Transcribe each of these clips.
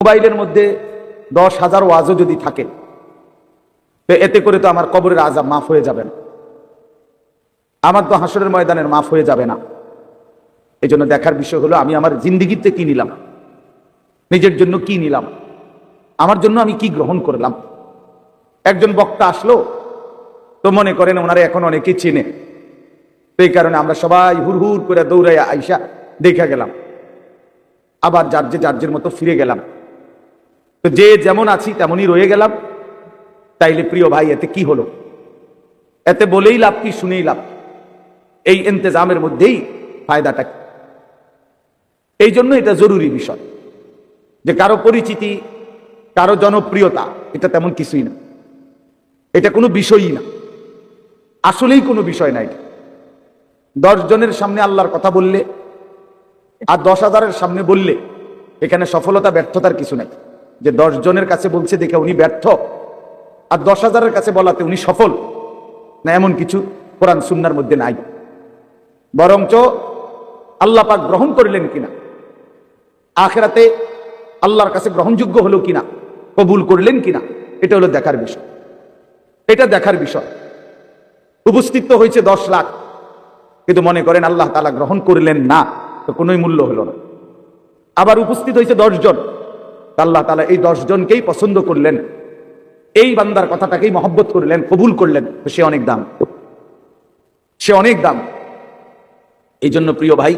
মোবাইলের মধ্যে 10,000 ওয়াজও যদি থাকে তো এতে করে তো আমার কবরের আযাব মাফ হয়ে যাবে না, আমার তো হাসরের ময়দানের মাফ হয়ে যাবে না। এই জন্য দেখার বিষয় হলো আমি আমার জিন্দিগিতে কি নিলাম, নিজের জন্য কি নিলাম, আমার জন্য আমি কি গ্রহণ করলাম। একজন বক্তা আসলো তো মনে করেন ওনারা এখন অনেকে চেনে, তো এই কারণে আমরা সবাই হুড় করে দৌড়াইয়া আইসা দেখা গেলাম, আবার যার মতো ফিরে গেলাম। তো যে যেমন আছি তেমনই রয়ে গেলাম। তাইলে প্রিয় ভাই এতে কি হলো? এতে বলেই লাভ কি শুনেই লাভ? এই ইন্তেজামের মধ্যেই ফায়দাটা কি? এই জন্য এটা জরুরি বিষয় যে কারো পরিচিতি, কারো জনপ্রিয়তা এটা তেমন কিছুই না, এটা কোনো বিষয়ই না, আসলেই কোনো বিষয় না। এটা 10 জনের সামনে আল্লাহর কথা বললে আর 10,000-এর সামনে বললে এখানে সফলতা ব্যর্থতার কিছু নাই। যে 10 জনের কাছে বলছে দেখে উনি ব্যর্থ আর 10,000-এর কাছে বলাতে উনি সফল না, এমন কিছু কোরআন সুন্নাহর মধ্যে নাই। বরঞ্চ আল্লাহ পাক গ্রহণ করলেন কিনা, আখিরাতে আল্লাহর কাছে গ্রহণযোগ্য হলো কিনা, কবুল করলেন কিনা, এটা হলো দেখার বিষয়। এটা দেখার বিষয়। উপস্থিত তো হয়েছে 10 লাখ, কিন্তু মনে করেন আল্লাহ তাআলা গ্রহণ করলেন না, তো কোনোই মূল্য হলো না। আবার উপস্থিত হয়েছে 10 জন, আল্লাহ তাআলা এই 10 জনকেই পছন্দ করলেন, এই বান্দার কথাটাকেই মহব্বত করলেন, কবুল করলেন, তো সে অনেক দাম, সে অনেক দাম। এই জন্য প্রিয় ভাই,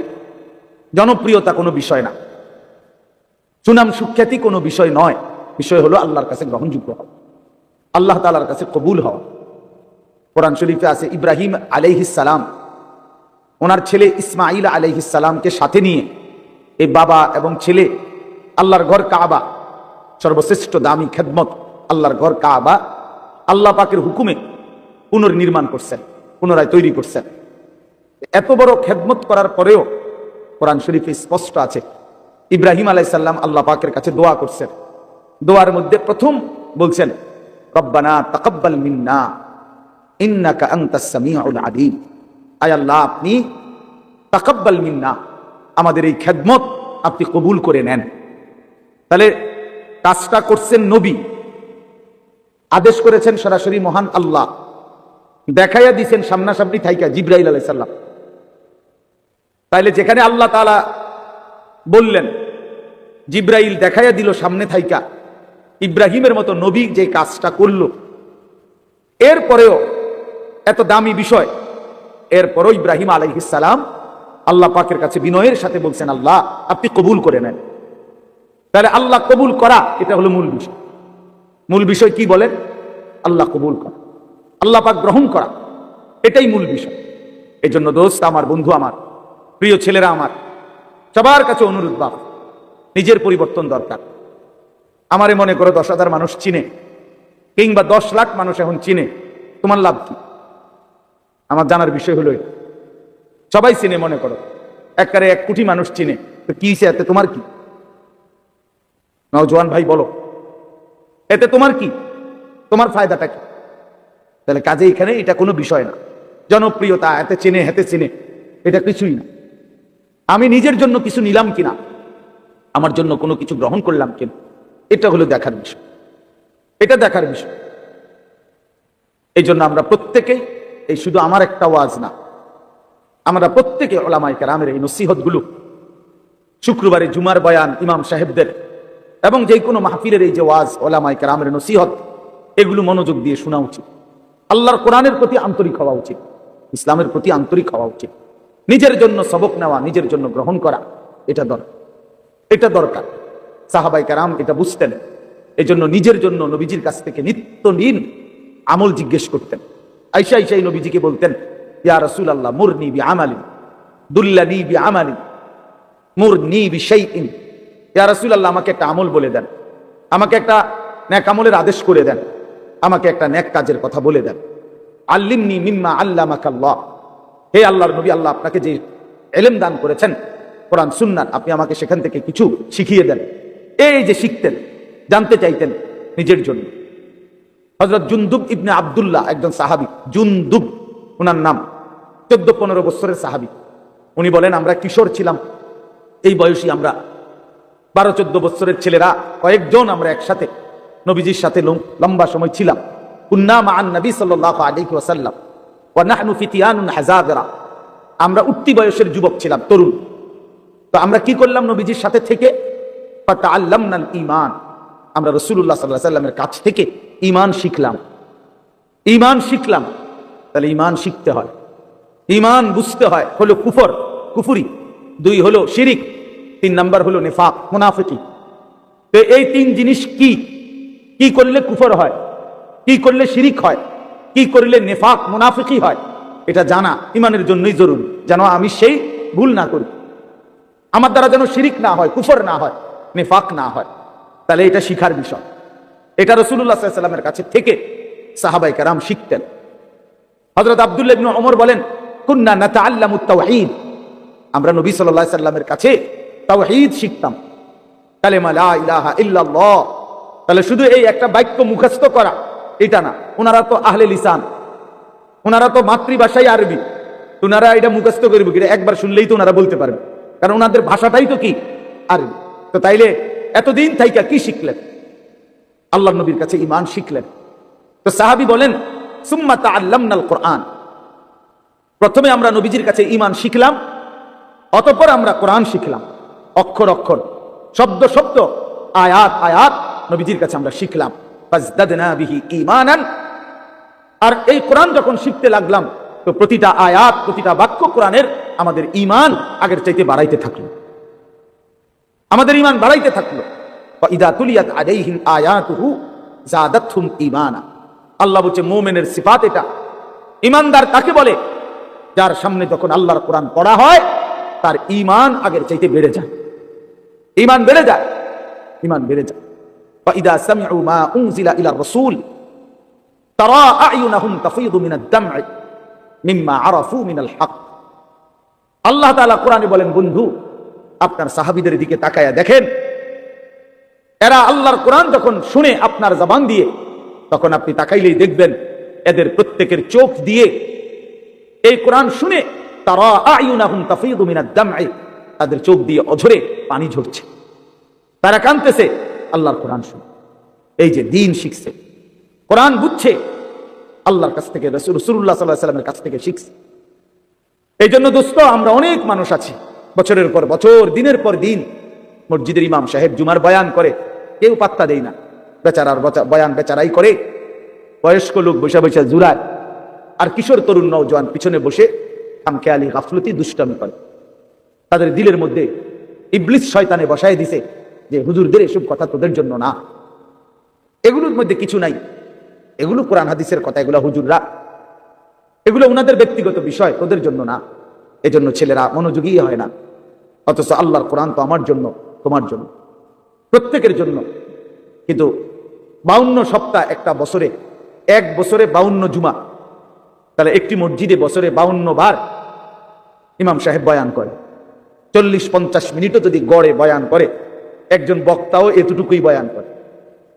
জনপ্রিয়তা কোনো বিষয় না, সুনাম সুখ্যাতি কোনো বিষয় নয়, বিষয় হলো আল্লাহর কাছে গ্রহণযোগ্য হওয়া, আল্লাহ তাআলার কাছে কবুল হওয়া। কোরআন শরীফে আছে ইব্রাহিম আলাইহিস সালাম ওনার ছেলে ইসমাঈল আলাইহিস সালামকে সাথে নিয়ে এই বাবা এবং ছেলে আল্লাহর ঘর কাবা, সর্বশ্রেষ্ঠ দামি খেদমত আল্লাহর ঘর কাবা আল্লাহ পাকের হুকুমে পুনর্নির্মাণ করছেন, পুনরায় তৈরি করছেন। এত বড় খেদমত করার পরেও কোরআন শরীফে স্পষ্ট আছে ইব্রাহিম আলাইহিস সালাম আল্লাহ পাকের কাছে দোয়া করছেন। দোয়ার মধ্যে প্রথম বলছেন রব্বানা তাকাব্বাল মিন্না ইন্নাকা আনতাস সামিউল আলিম, আয় আল্লাহ আপনি তাকাব্বাল মিন্না, আমাদের এই খেদমত আপনি কবুল করে নেন। তাহলে কাজটা করছেন নবী, আদেশ করেছেন সরাসরি মহান আল্লাহ, দেখাইয়া দিয়েছেন সামনাসামনি থাইকা জিবরাইল আলাইহিস সালাম। তাইলে যেখানে আল্লাহ তাআলা বললেন, জিবরাইল দেখাইয়া দিল সামনে থাইকা, ইব্রাহিমের মতো নবী যে কাজটা করলো, এরপরেও এত দামি বিষয়, এরপরও ইব্রাহিম আলাইহিস সালাম আল্লাহ পাকের কাছে বিনয়ের সাথে বলছেন আল্লাহ আপনি কবুল করে নেন। তাহলে আল্লাহ কবুল করা এটা হলো মূল বিষয়। মূল বিষয় কি বলেন? আল্লাহ কবুল করা, আল্লাহ পাক গ্রহণ করা, এটাই মূল বিষয়। এই জন্য দোস্ত আমার, বন্ধু আমার, প্রিয় ছেলেরা আমার, সবার কাছে অনুরোধ, বাপ নিজের পরিবর্তন দরকার। আমারে মনে করো 10,000 মানুষ চিনে, কিংবা 10 লাখ মানুষ এখন চিনে, তোমার লাভ কি? আমার জানার বিষয় হলো সবাই চিনে, মনে করো একবারে 1 কোটি মানুষ চিনে, তো কি এতে তোমার কি? নওজোয়ান ভাই বলো, এতে তোমার কি? তোমার ফায়দাটা কি? তাহলে কাজে এখানে এটা কোনো বিষয় না। জনপ্রিয়তা, এতে চেনে হেতে চেনে, এটা কিছুই না। আমি নিজের জন্য কিছু নিলাম কিনা, আমার জন্য কোনো কিছু গ্রহণ করলাম কিনা, এটা হলো দেখার বিষয়, এটা দেখার বিষয়। এই জন্য আমরা প্রত্যেকেই, এই শুধু আমার একটা ওয়াজ না, আমরা প্রত্যেকে উলামায়ে কেরামের এই নসিহতগুলো, শুক্রবারে জুমার বয়ান ইমাম সাহেবদের এবং যে কোনো মাহফিলের এই যে ওয়াজ, উলামায়ে কেরামের নসিহত, এগুলো মনোযোগ দিয়ে শোনা উচিত। আল্লাহর কোরআনের প্রতি আন্তরিক হওয়া উচিত, ইসলামের প্রতি আন্তরিক হওয়া উচিত। নিজের জন্য সবক নেওয়া, নিজের জন্য গ্রহণ করা, এটা দরকার, এটা দরকার। সাহাবায়ে কেরাম এটা বুঝতেন, এই জন্য নিজের জন্য নবীজির কাছ থেকে নিত্যদিন আমল জিজ্ঞেস করতেন। আয়েশা আয়েশাই নবীজিকে বলতেন, ইয়া রাসূলুল্লাহ মুরনি বিআমালিন দুল্লানি বিআমালিন মুরনি বিশাইইন, ইয়া রাসূলুল্লাহ আমাকে একটা আমল বলে দেন, আমাকে একটা নেক আমলের আদেশ করে দেন, আমাকে একটা নেক কাজের কথা বলে দেন। আল্লিমনি মিম্মা আল্লামাকাল্লাহ, হে আল্লাহর নবী, আল্লাহ আপনাকে যে ইলম দান করেছেন কোরআন সুন্নাহ, আপনি আমাকে সেখান থেকে কিছু শিখিয়ে দেন। এই যে শিখতেন, জানতে চাইতেন নিজের জন্য। হযরত জুনদুব ইবনে আব্দুল্লাহ একজন সাহাবী, জুনদুব ওনার নাম, 14-15 বছরের সাহাবী। উনি বলেন আমরা কিশোর ছিলাম, এই বয়সী আমরা 12-14 বছরের ছেলেরা কয়েকজন আমরা একসাথে নবীজির সাথে লম্বা সময় ছিলাম। কুন্না মাআন নবী সাল্লাল্লাহু আলাইহি ওয়াসাল্লাম ওয়া নাহনু ফিতিয়ানুন হাযাবিরা, আমরা উঠতি বয়সের যুবক ছিলাম, তরুণ। তো আমরা কি করলাম নবীজির সাথে থেকে? ফাতাআল্লামনাল ঈমান, আমরা রাসূলুল্লাহ সাল্লাল্লাহু আলাইহি ওয়াসাল্লামের কাছ থেকে ঈমান শিখলাম। ঈমান শিখলাম। তাহলে ঈমান শিখতে হয়, ঈমান বুঝতে হয়। হলো কুফরি, 2 হলো শিরিক, 3 নাম্বার হলো নিফাক, মুনাফিকি। তো এই 3 জিনিস কি করলে কুফর হয়, কি করলে শিরিক হয়, কি করলে নিফাক মুনাফিকি হয়, এটা জানা ঈমানের জন্যই জরুরি, যেন আমি সেই ভুল না করি, আমার দ্বারা যেন শিরিক না হয়, কুফর না হয়, নিফাক না হয়। তাহলে এটা শিখার বিষয়। এটা রাসূলুল্লাহ সাল্লাল্লাহু আলাইহি ওয়াসাল্লামের কাছে থেকে সাহাবায়ে কেরাম শিখতেন। হযরত আব্দুল্লাহ ইবনে ওমর বলেন, কুন্না নাতাআল্লামুত তাওহীদ, আমরা নবী সাল্লাল্লাহু আলাইহি ওয়াসাল্লামের কাছে তাওহীদ শিখতাম, কালেমা লা ইলাহা ইল্লাল্লাহ। তাহলে শুধু এই একটা বাক্য মুখস্থ করা এটা না, ওনারা তো আহলে লিসান, ওনারা তো মাতৃভাষাই আরবি, ওনারা এটা মুখস্থ করবে কি? একবার শুনলেই তো ওনারা বলতে পারবে, কারণ ওনাদের ভাষাটাই তো কি আরবি। তো তাইলে এতদিন থাইকা কি শিখলেন? আল্লাহর নবীর কাছে ঈমান শিখলেন। তো সাহাবী বলেন, সুম্মা তাআল্লামনাল কোরআন, প্রথমে আমরা নবীজির কাছে ঈমান শিখলাম, অতঃপর আমরা কোরআন শিখলাম, অক্ষর অক্ষর, শব্দ শব্দ, আয়াত আয়াত নবীজির কাছে আমরা শিখলাম। ফাজদাদনা বিহি ঈমানান, আর এই কোরআন যখন শিখতে লাগলাম তো প্রতিটা আয়াত, প্রতিটা বাক্য কোরআনের আমাদের ঈমান আগের চাইতে বাড়াইতে থাকলো, আমাদের ঈমান বাড়াইতে থাকলো। ইদা তুলিয়াত আলাইহিম আয়াতুহু যাদাতহুম ঈমানা, আল্লাহ বলছে মুমিনের সিফাত এটা। ঈমানদার কাকে বলে? যার সামনে যখন আল্লাহর কোরআন পড়া হয় তার ঈমান আগের চাইতে বেড়ে যায়, ঈমান বেড়ে যায়, ঈমান বেড়ে যায়। ইদা সামিউ মা উনজিলা ইলার রাসূল তারা আ'য়ুনাহুম তাফীদু মিনাদ দাম'i মিম্মা আরাফু মিনাল হক। আল্লাহ তাআলা কোরআনে বলেন, বন্ধু আপনার সাহাবীদের দিকে তাকায়া দেখেন, এরা আল্লাহর কোরআন যখন শুনে আপনার জবান দিয়ে, তখন আপনি তাকাইলেই দেখবেন এদের প্রত্যেকের চোখ দিয়ে এই কোরআন শুনে তারা আ'য়ুনাহুম তাফীদু মিনাদ দাম'i, তাদের চোখ দিয়ে অঝরে পানি ঝরছে, তারা কাঁদতেছে আল্লাহর কোরআন শুনে। এই যে দ্বীন শিখছে, কোরআন বুঝছে, আল্লাহর কাছ থেকে, রাসূলুল্লাহ সাল্লাল্লাহু আলাইহি ওয়াসাল্লামের কাছ থেকে শিখছে। এই জন্য দোস্ত, আমরা অনেক মানুষ আছি বছরের পর বছর, দিনের পর দিন মসজিদের ইমাম সাহেব জুমার বয়ান করে, কেউ পাত্তা দেয় না, বেচারার বয়ান বেচারাই করে, বয়স্ক লোক বসে বসে জুরায়, আর কিশোর তরুণ নওজোয়ান পিছনে বসে খামখেয়ালি গাফলতি দুষ্টামি করে। তাদের দিলের মধ্যে ইবলিস শয়তানে বসায় দিছে যে হুজুরদের এসব কথা তোদের জন্য না, এগুলোর মধ্যে কিছু নাই, এগুলো কোরআন হাদিসের কথা, এগুলো হুজুররা, এগুলো ওনাদের ব্যক্তিগত বিষয়, তোদের জন্য না। এজন্য ছেলেরা মনোযোগী হয় না। অথচ আল্লাহর কোরআন তো আমার জন্য, তোমার জন্য, প্রত্যেকের জন্য। কিন্তু 52 সপ্তাহ একটা বছরে, এক বছরে 52 জুমা, তাহলে একটি মসজিদে বছরে 52 বার ইমাম সাহেব বয়ান করে। 40-50 মিনিটও যদি গড়ে বয়ান করে, একজন বক্তাও এতটুকুই বয়ান করে,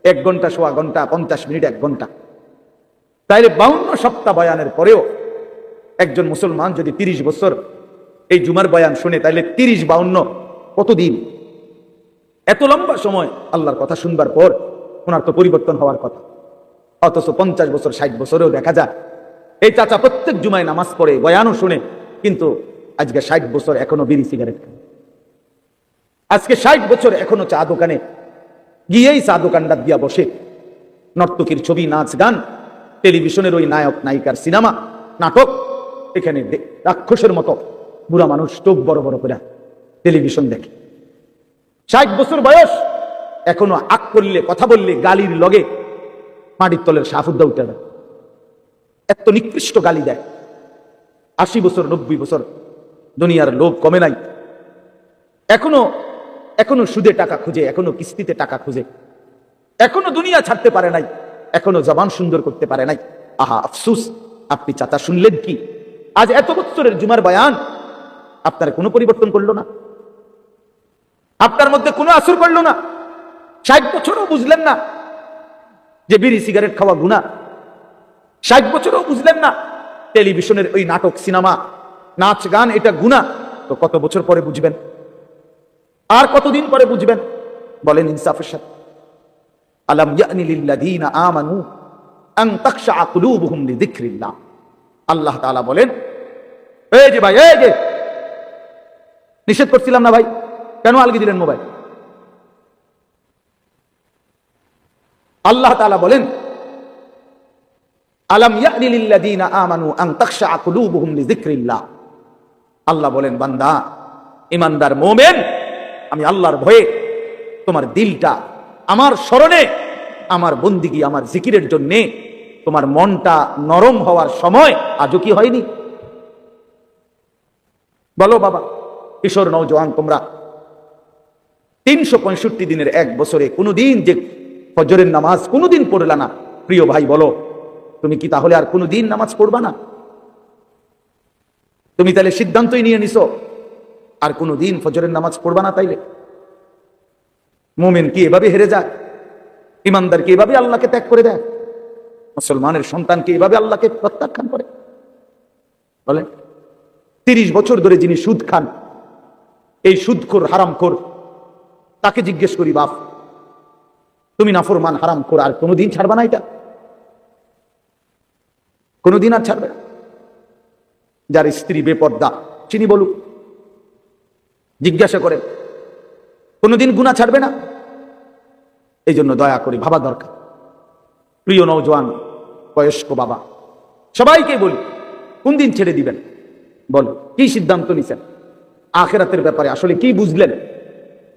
1 ঘন্টা, সোয়া ঘন্টা, 50 মিনিট, 1 ঘন্টা। তাইলে 52 সপ্তাহ বয়ানের পরেও একজন মুসলমান যদি 30 বছর এই জুমার বয়ান শুনে, তাইলে 30-52 কতদিন? এত লম্বা সময় আল্লাহর কথা শুনবার পর ওনার তো পরিবর্তন হওয়ার কথা। অথচ 50 বছর, 60 বছরেও দেখা যায় এই চাচা প্রত্যেক জুমায় নামাজ পড়ে, বয়ানও শুনে, কিন্তু আজকে 60 বছর এখনো বিড়ি সিগারেট খায়। আজকে 60 বছর এখনো চা দোকানে গিয়েই চা দোকানটা দিয়া বসে, নর্তকীর ছবি, নাচ গান, টেলিভিশনের ওই নায়ক নায়িকার সিনেমা, নাটক, এখানে রাক্ষসের মতো বুড়া মানুষ চোখ বড় বড় করে টেলিভিশন দেখে। 60 বছর বয়স, এখনো আগ করলে, কথা বললে গালির লগে মাটির তলের সাফুদ্দা উঠে দেয়, এত নিকৃষ্ট গালি দেয়। 80 বছর, 90 বছর, দুনিয়ার লোভ কমে নাই, এখনো সুদে টাকা খুঁজে, এখনো কিস্তিতে টাকা খুঁজে, এখনো দুনিয়া ছাড়তে পারে নাই, এখনো জবান সুন্দর করতে পারে নাই। আহা আফসুস, আপনি চাচা শুনলেন কি? আজ এত বছরের জুমার বয়ান আপনার কোনো পরিবর্তন করলো না, আপনার মধ্যে কোনো আসর করলো না। 60 বছরও বুঝলেন না যে বিড়ি সিগারেট খাওয়া গুনাহ, 60 বছরও বুঝলেন না টেলিভিশনের ওই নাটক, সিনেমা, নাচ গান এটা গুনাহ। তো কত বছর পরে বুঝবেন? আর কতদিন পরে বুঝবেন? বলেন ইনসাফের সাথে। আলাম ইয়ানি লিল্লাযীনা আমানু আন তাখশা কুলুবুহুম লিযিকরিল্লাহ। আল্লাহ তাআলা বলেন, এই যে ভাই, এই যে নিষেধ করছিলাম না ভাই, কেন আলগি দিলেন মোবাইল? আল্লাহ তাআলা বলেন, আলাম ইয়ানি লিল্লাযীনা আমানু আন তাখশা কুলুবুহুম লিযিকরিল্লাহ। আল্লাহ বলেন, বান্দা, ঈমানদার মুমিন, আমি আল্লাহর ভয়ে তোমার দিলটা আমার স্মরণে, আমার বন্দিগি, আমার জিকিরের জন্য তোমার মনটা নরম হওয়ার সময় আজও কি হয়নি? বলো বাবা, কিশোর নওজোয়ান, তোমরা 365 দিনের এক বছরে কোনোদিন যে ফজরের নামাজ কোনোদিন পড়লা না, প্রিয় ভাই বলো, তুমি কি তাহলে আর কোনোদিন নামাজ পড়বা না? তুমি তাহলে সিদ্ধান্তই নিয়ে নিছো আর কোনোদিন ফজরের নামাজ পড়বা না? তাইলে মুমিন কি এভাবে হেরে যায়? ইমানদার কি এভাবে আল্লাহকে ত্যাগ করে দেয়? মুসলমানের সন্তান কি এভাবে আল্লাহকে প্রত্যাখ্যান করে? বলেন, 30 বছর ধরে যিনি সুদ খান, এই সুদখোর হারামখোর, তাকে জিজ্ঞেস করি, বাপ তুমি নাফরমান হারামখোর, আর কোনোদিন ছাড়বা না? এটা কোনোদিন আর ছাড়বে না? যার স্ত্রী বেপর্দা, চিনি বলুক, জিজ্ঞাসা করেন, কোনোদিন গুনাহ ছাড়বে না? এই জন্য দয়া করে ভাবা দরকার। প্রিয় নওজোয়ান, বয়স্ক বাবা, সবাইকে বলি, কোন দিন ছেড়ে দিবেন? বল, কি সিদ্ধান্ত নিছেন? আখিরাতের ব্যাপারে আসলে কি বুঝলেন?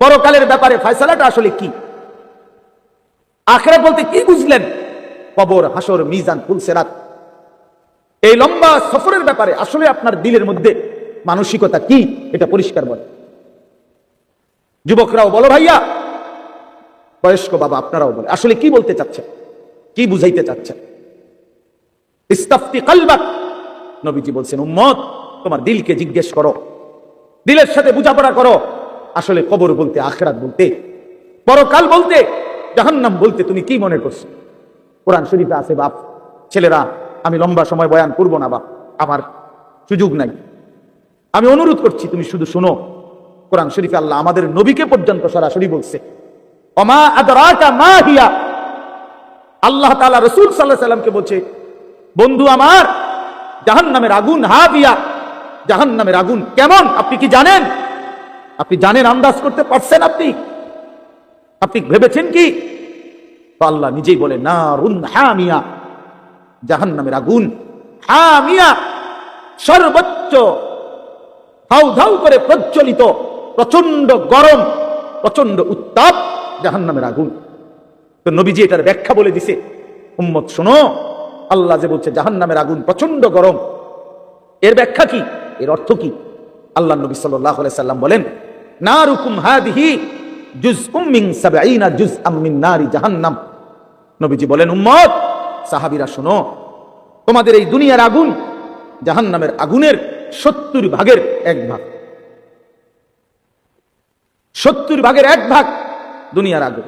পরকালের ব্যাপারে ফয়সালাটা আসলে কি? আখিরাত বলতে কি বুঝলেন? কবর, হাসর, মিজান, ফুলসিরাত, এই লম্বা সফরের ব্যাপারে আসলে আপনার দিলের মধ্যে মানসিকতা কি, এটা পরিষ্কার বলে। যুবকরাও বলো ভাইয়া, বয়স্ক বাবা আপনারাও বলে, আসলে কি বলতে চাচ্ছেন, কি বুঝাইতে চাচ্ছেন? ইস্তাফতি কলবাক, নবীজি বলছেন, উম্মত তোমার দিলকে জিজ্ঞেস করো, দিলের সাথে বোঝাপড়া করো, আসলে কবর বলতে, আখিরাত বলতে, পরকাল বলতে, জাহান্নাম বলতে তুমি কি মনে করছো? কোরআন শরীফে আছে বাপ, ছেলেরা আমি লম্বা সময় বয়ান করব না বাপ, আমার সুযোগ নাই, আমি অনুরোধ করছি তুমি শুধু শোনো। কোরআন শরীফে আল্লাহ আমাদের নবীকে পর্যন্ত সরাসরি বলছে, ওমা আদরাকা মা হিয়া। আল্লাহ তাআলা রাসূল সাল্লাল্লাহু আলাইহি সাল্লামকে বলছে, বন্ধু আমার, জাহান্নামের আগুন হাবিয়া, জাহান্নামের আগুন কেমন আপনি কি জানেন? আপনি জানেন, আন্দাজ করতে পারছেন? আপনি ভেবেছেন কি? তো আল্লাহ নিজেই বলে, নারুন হামিয়া, জাহান্নামের আগুন হামিয়া, সর্বোচ্চ ধাউ ধাউ করে প্রজ্বলিত, প্রচন্ড গরম, প্রচন্ড উত্তাপ জাহান্নামের আগুন। তো নবীজি এটার ব্যাখ্যা বলে দিছে, উম্মত শোনো, আল্লাহ যে বলছে জাহান্নামের আগুন প্রচন্ড গরম, এর ব্যাখ্যা কি, এর অর্থ কি? আল্লাহ নবী সাল্লাল্লাহু আলাইহি সাল্লাম বলেন, নারুকুম হাদিহি জুজউম মিন 70 জুজআম মিন নারি জাহান্নাম। নবীজি বলেন, উম্মত, সাহাবীরা শোনো, তোমাদের এই দুনিয়ার আগুন জাহান্নামের আগুনের 70 ভাগের 1 ভাগ, 70 ভাগের 1 ভাগ দুনিয়ার আগুন,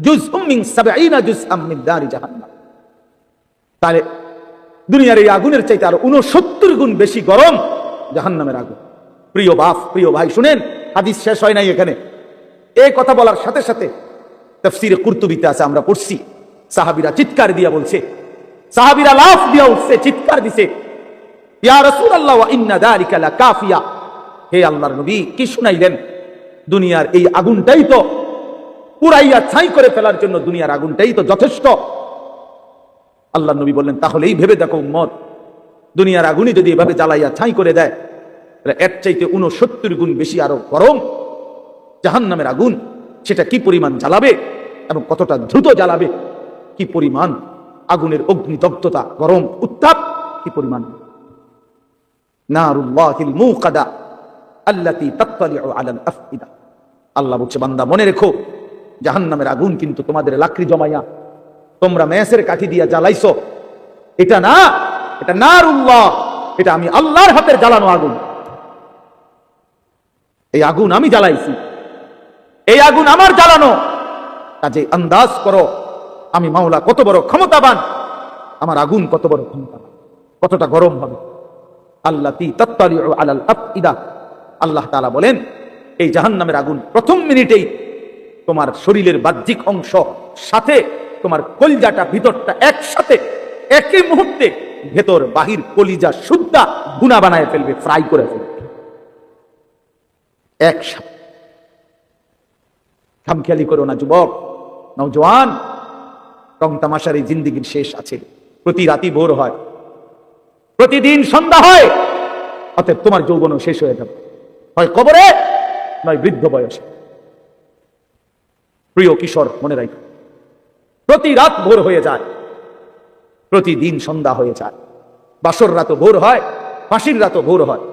জুজউম মিন 70 জুজআম মিন নারি জাহান্নাম। তাহলে দুনিয়ার এই আগুনের চাইতে আরো 69 গুণ বেশি গরম জাহান্নামের আগুন। প্রিয় বাপ, প্রিয় ভাই, শুনেন, হাদিস শেষ হয় নাই এখানে। এই কথা বলার সাথে সাথে তাফসীরে কুরতুবীতে আছে, আমরা পড়ছি, সাহাবীরা চিৎকার দিয়া বলছে, সাহাবীরা লাফ দিয়া উঠছে, চিৎকার দিছে, ইয়া রাসূলুল্লাহ ওয়া ইন্না যালিকা লাকাফিয়া। হে আল্লাহর নবী, কি শুনাইলেন? দুনিয়ার এই আগুনটাই তো পুরাইয়া ছাই করে ফেলার জন্য, দুনিয়ার আগুনটাই তো যথেষ্ট। আল্লাহর নবী বললেন, তাহলেই ভেবে দেখো উম্মত, দুনিয়ার আগুনই যদি এভাবে জ্বালাইয়া ছাই করে দেয়, এর চাইতে 69 গুণ বেশি আরো গরম জাহান্নামের আগুন, সেটা কি পরিমাণ জ্বালাবে এবং কতটা দ্রুত জ্বালাবে, কি পরিমাণ আগুনের অগ্নিদগ্ধতা, গরম উত্তাপ, কি পরিমাণ। নারুল্লাহিল মুকাদা আল্লাতী তাত্তালিউ আলাল আফইদা। আল্লাহ বলছে, বান্দা মনে রেখো, জাহান্নামের আগুন কিন্তু তোমাদের লাকড়ি জমাইয়া তোমরা মেসের কাঠি দিয়া জ্বালাইছো, এটা না, এটা নারুল্লাহ, এটা আমি আল্লাহর হাতের জ্বালানো আগুন। এই আগুন আমি জ্বালাইছি, এই আগুন আমার জ্বালানো। কাজে আন্দাজ করো আমি মাওলা কত বড় ক্ষমতাবান, আমার আগুন কত বড় ক্ষমতাবান, কতটা গরম হবে। আল্লাতী তাত্তালিউ আলাল আফইদা। আল্লাহ তাআলা বলেন, এই জাহান্নামের আগুন প্রথম মিনিটেই তোমার শরীরের বাহ্যিক অংশ সাথে তোমার কলিজাটা ভিতরটা একসাথে একই মুহূর্তে ভেতর বাহির কলিজা শুদ্ধা গুণা বানায় ফেলবে, ফ্রাই করে ফেলবে একসাথে। খামখেয়ালি করো না যুবক, নওজোয়ান। রং তামাশার এই জিন্দিগির শেষ আছে। প্রতি রাতি ভোর হয়, প্রতিদিন সন্ধ্যা হয়। অতএব তোমার যৌবনও শেষ হয়ে যাবে, হয় কবরে নয় বৃদ্ধ বয়সে। প্রিয় কিশোর, মনে রাখো, প্রতি রাত ভোর হয়ে যায়, প্রতিদিন সন্ধ্যা হয়ে যায়। বাসর রাতও ভোর হয়, ফাঁসির রাতও ভোর হয়,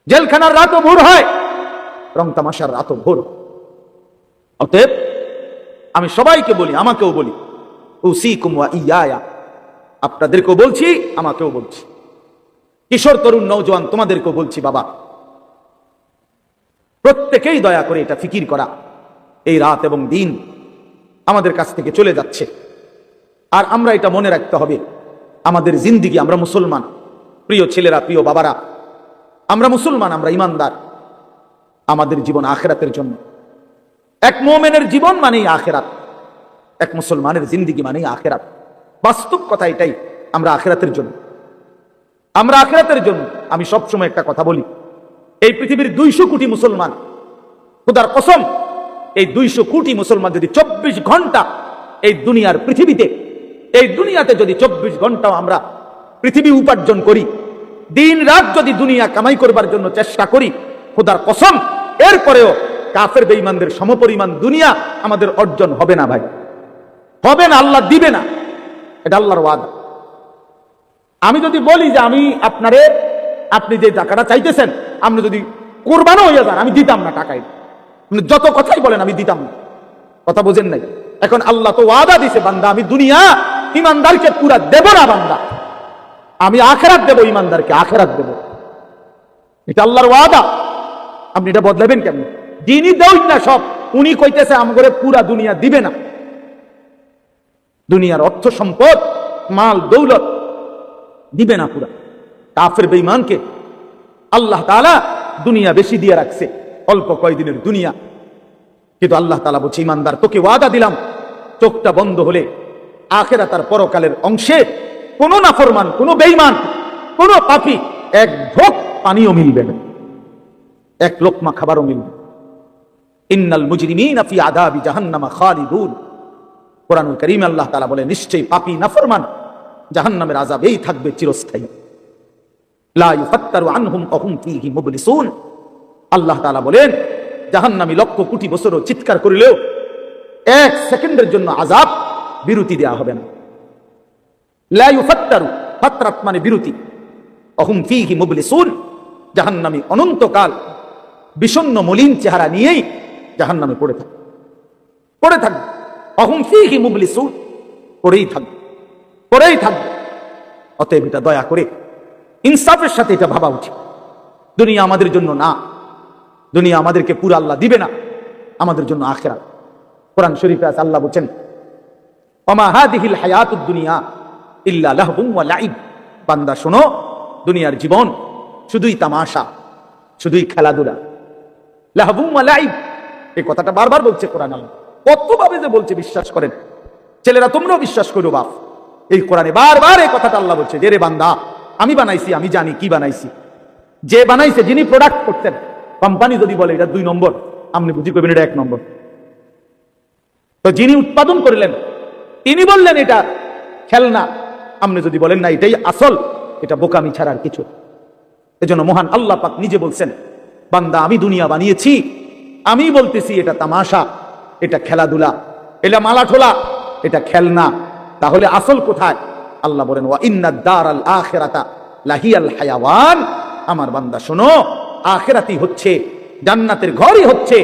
জেলখানার রাতও ভোর হয়, রং তামাশার রাতও ভোর। অতএব আমি সবাইকে বলি, আমাকেও বলি, উসিকুম ওয়া ইয়া, আপনাদেরকেও বলছি, আমাকেও বলছি, কিশোর তরুণ নওজোয়ান তোমাদেরকেও বলছি, বাবা প্রত্যেকেই দয়া করে এটা ফিকির করা, এই রাত এবং দিন আমাদের কাছ থেকে চলে যাচ্ছে। আর আমরা এটা মনে রাখতে হবে, আমাদের জিন্দিগি, আমরা মুসলমান, প্রিয় ছেলেরা, প্রিয় বাবারা, আমরা মুসলমান, আমরা ইমানদার। আমাদের জীবন আখিরাতের জন্য। এক মুমিনের জীবন মানেই আখিরাত, এক মুসলমানের জিন্দিগি মানেই আখিরাত। বাস্তব কথা এটাই, আমরা আখিরাতের জন্য, আমরা আখিরাতের জন্য। আমি সবসময় একটা কথা বলি, এই পৃথিবীর 200 কোটি মুসলমান, খোদার কসম, এই 200 কোটি মুসলমান যদি 24 ঘন্টা এই দুনিয়ার পৃথিবীতে, এই দুনিয়াতে যদি 24 ঘন্টাও আমরা পৃথিবী উপার্জন করি, দিন রাত যদি দুনিয়া কামাই করবার জন্য চেষ্টা করি, খোদার কসম এরপরেও কাফের বেঈমানদের সমপরিমাণ দুনিয়া আমাদের অর্জন হবে না ভাই, হবে না, আল্লাহ দিবে না, এটা আল্লাহর ওয়াদা। আমি যদি বলি যে আমি আপনারে, আপনি যে টাকাটা চাইতেছেন, আপনি যদি কোরবানও হয়ে যান, আমি দিতাম না টাকায়, যত কথাই বলেন আমি দিতাম না, কথা বোঝেন নাই? এখন আল্লাহ তো ওয়াদা দিছে, বান্দা আমি দুনিয়া ইমানদারকে পুরা দেব না, বান্দা আমি আখিরাত দেব, ইমানদারকে আখিরাত দেব, এটা আল্লাহর ওয়াদা। আপনি এটা বদলাবেন কেমন? যিনি দেন না সব, উনি কইতেছে আমগরে পুরা দুনিয়া দিবে না। দুনিয়ার অর্থ সম্পদ, মাল দৌলত দিবে না পুরা। কাফের বেঈমানকে আল্লাহ তাআলা দুনিয়া বেশি দিয়ে রাখছে, অল্প কয়দিনের দুনিয়া। কিন্তু আল্লাহ তাআলা বলছে, ইমানদার তোকে ওয়াদা দিলাম, চোখটা বন্ধ হলে আখিরাত আর পরকালের অংশে কোন নাফরমান, কোন বেঈমান, কোন পাপী এক ঢোক পানিও মিলবে না, এক লোকমা খাবারও মিলবে। ইন্নাল মুজরিমিনা ফি আযাবি জাহান্নামা খালিদুন। কোরআনুল কারীমে আল্লাহ তাআলা বলে, নিশ্চয়ই পাপী নাফরমান জাহান্নামের আযাবেই থাকবে চিরস্থায়ী। লা ইউফাত্তারু আনহুম ওয়া হুম ফীহি মুবলিসুন। আল্লাহ তাআলা বলেন, জাহান্নামী লক্ষ কোটি বছরও চিৎকার করিলেও 1 সেকেন্ডের জন্য আযাব বিরতি দেয়া হবে না। লা ইউফাত্তারু, ফাতরাত মানে বিরতি, ওয়া হুম ফীহি মুবলিসুন। জাহান্নামী অনন্তকাল বিষণ্ণ মলিন চেহারা নিয়েই জাহান্নামে পড়ে থাকবে, পড়ে থাকবে, ওয়া হুম ফীহি মুবলিসুন, পড়েই থাকবে, পড়েই থাকবে। অতএব এটা দয়া করে ইনসাফের সাথে এটা ভাবা উচিত। দুনিয়া আমাদের জন্য না, দুনিয়া আমাদেরকে পুরো আল্লাহ দিবে না, আমাদের জন্য আখিরাত। কোরআন শরীফে আছে, আল্লাহ বলেন, ওমা হাদিহিল হায়াতুদ দুনিয়া ইল্লা লাহবুন ওয়া লাইব। বান্দা শোনো, দুনিয়ার জীবন শুধুই তামাশা, শুধুই খেলাধুলা। লাহবুন ওয়া লাইব, এই কথাটা বারবার বলছে কোরআন। আল্লাহ কতভাবে যে বলছে বিশ্বাস করেন, ছেলেরা তোমরাও বিশ্বাস করো বাপ, এই কোরআনে বারবার এই কথাটা আল্লাহ বলছে যে রে বান্দা, আমি বানাইছি, আমি জানি কি বানাইছি। যে বানাইছে, যিনি প্রোডাক্ট করতেন, কোম্পানি যদি বলে এটা 2 নম্বর, আপনি বুঝি করবেন এটা 1 নম্বর। তো যিনি উৎপাদন করলেন তিনি বললেন এটা খেলনা, আপনি যদি বলেন না এটাই আসল, এটা বোকামি ছাড়া আর কিছু। এজন্য মহান আল্লাহ পাক নিজে বলছেন, বান্দা আমি দুনিয়া বানিয়েছি, আমি বলতেছি এটা তামাশা, এটা খেলাধুলা, এটা মালাঠোলা, এটা খেলনা, তাহলে আসল কোথায়? আল্লাহ বলেন, ওয়া ইন্নাদ দারাল আখিরাতা লাহিয়াল হায়াওয়ান। আমার বান্দা শোনো, আখিরাতই হচ্ছে, জান্নাতের ঘরই হচ্ছে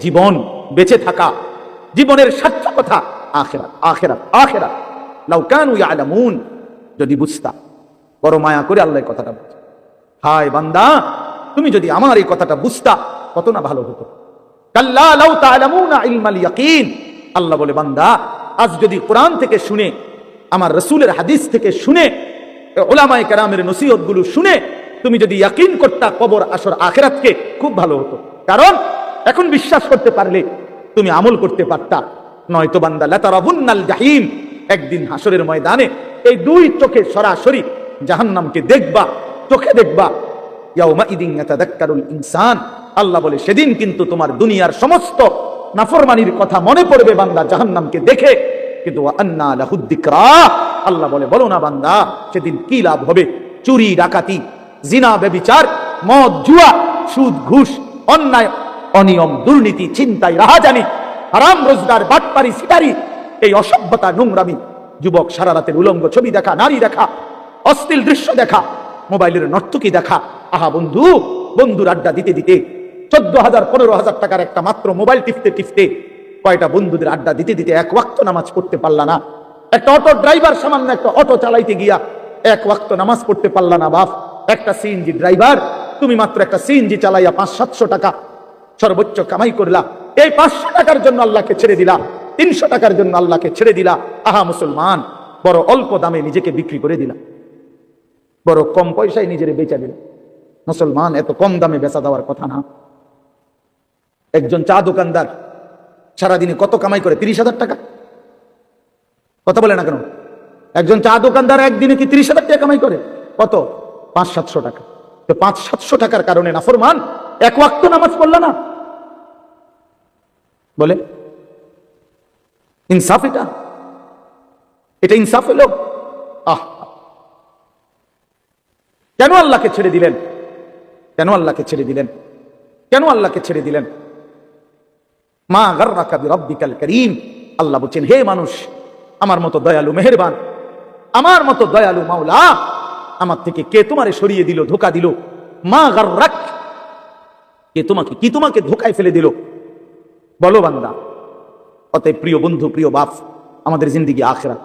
জীবন, বেঁচে থাকা, জীবনের সার্থকতা আখিরাত, আখিরাত, আখিরাত। লাউ কানু ইয়ালামুন, যদি বুঝতা। বড় মায়া করে আল্লাহ কথাটা বলছে, হায় বান্দা তুমি যদি আমার এই কথাটা বুঝতা কত না ভালো হতো। কাল্লা লাউ তা'লামুনা ইলমাল ইয়াকিন। আল্লাহ বলে, বান্দা আজ যদি কোরআন থেকে শুনে, আমার রাসূলের হাদিস থেকে শুনে, উলামায়ে কেরামের নসিহতগুলো শুনে তুমি যদি ইয়াকিন করতা কবর আসর আখিরাতকে, খুব ভালো হতো। কারণ এখন বিশ্বাস করতে পারলে তুমি আমল করতে পারতা, নয়তো বান্দা লাতারাবুন্নাল জাহিম, একদিন হাসরের ময়দানে এই দুই চোখে সরাসরি জাহান্নামকে দেখবা, চোখে দেখবা। ইয়াউমা ইদিন ইয়াতাযাক্কারুল ইনসান, আল্লাহ বলে সেদিন কিন্তু তোমার দুনিয়ার সমস্ত নাফরমানির কথা মনে পড়বে বান্দা জাহান্নামকে দেখে, কিন্তু আন্না লাহুদ যিকরা, আল্লাহ বলে বলো না বান্দা সেদিন কি লাভ হবে? চুরি ডাকাতি, জিনা ব্যভিচার, মদ জুয়া, সুদ ঘুষ, অন্যায় অনিয়ম, দুর্নীতি, ছিনতাই, রাহাজানি, হারাম রোজগার, বাটপারি, সিটারি, এই অসভ্যতা, নোংরামি, যুবক সারা রাতের উলঙ্গ ছবি দেখা, নারী দেখা, অশ্লীল দৃশ্য দেখা, মোবাইলের নর্তকী দেখা। আহা বন্ধু, বন্ধুর আড্ডা দিতে দিতে 14,000 15,000 টাকার একটা মাত্র মোবাইল টিপতে টিপতে কয়টা বন্ধুদের আড্ডা দিতে দিতে এক ওয়াক্ত নামাজ পড়তে পারলা না। একটা অটো ড্রাইভার সামান্য একটা অটো চালাইতে গিয়া এক ওয়াক্ত নামাজ পড়তে পারলা না বাপ। একটা সিএনজি ড্রাইভার, তুমি মাত্র একটা সিএনজি চালাইয়া 500-700 টাকা সর্বোচ্চ কামাই করলা। এই 500 টাকার জন্য আল্লাহকে ছেড়ে দিলা, 300 টাকার জন্য আল্লাহকে ছেড়ে দিলা। আহা মুসলমান, বড় অল্প দামে নিজেকে বিক্রি করে দিলা, বড় কম পয়সায় নিজের বেচা দিলা। মুসলমান, এত কম দামে বেচা দেওয়ার কথা না। একজন চা দোকানদার সারাদিনে কত কামাই করে? 30,000 টাকা। কথা বলে না কেন? একজন চা দোকানদার একদিনে কি 30,000 টাকা কামাই করে? কত? 500-700 টাকা। তো 500-700 টাকার কারণে নাফরমান এক ওয়াক্ত নামাজ পড়ল না। বলে ইনসাফ? এটা ইনসাফ হলো? কেন আল্লাহকে ছেড়ে দিলেন? কেন আল্লাহকে ছেড়ে দিলেন? কেন আল্লাহকে ছেড়ে দিলেন? মা গাররাকা বিরাব্বিকাল কারীম, আল্লাহ বলেন হে মানুষ, আমার মতো দয়ালু মেহেরবান, আমার মতো দয়ালু মাওলা আমার থেকে কে তোমারে সরিয়ে দিল, ধোঁকা দিল? মা গাররাক, কে তোমাকে, কি তোমাকে ধোঁকায় ফেলে দিল? বলো বান্দা। অতএব প্রিয় বন্ধু, প্রিয় বাপ, আমাদের জিন্দেগি আখিরাত,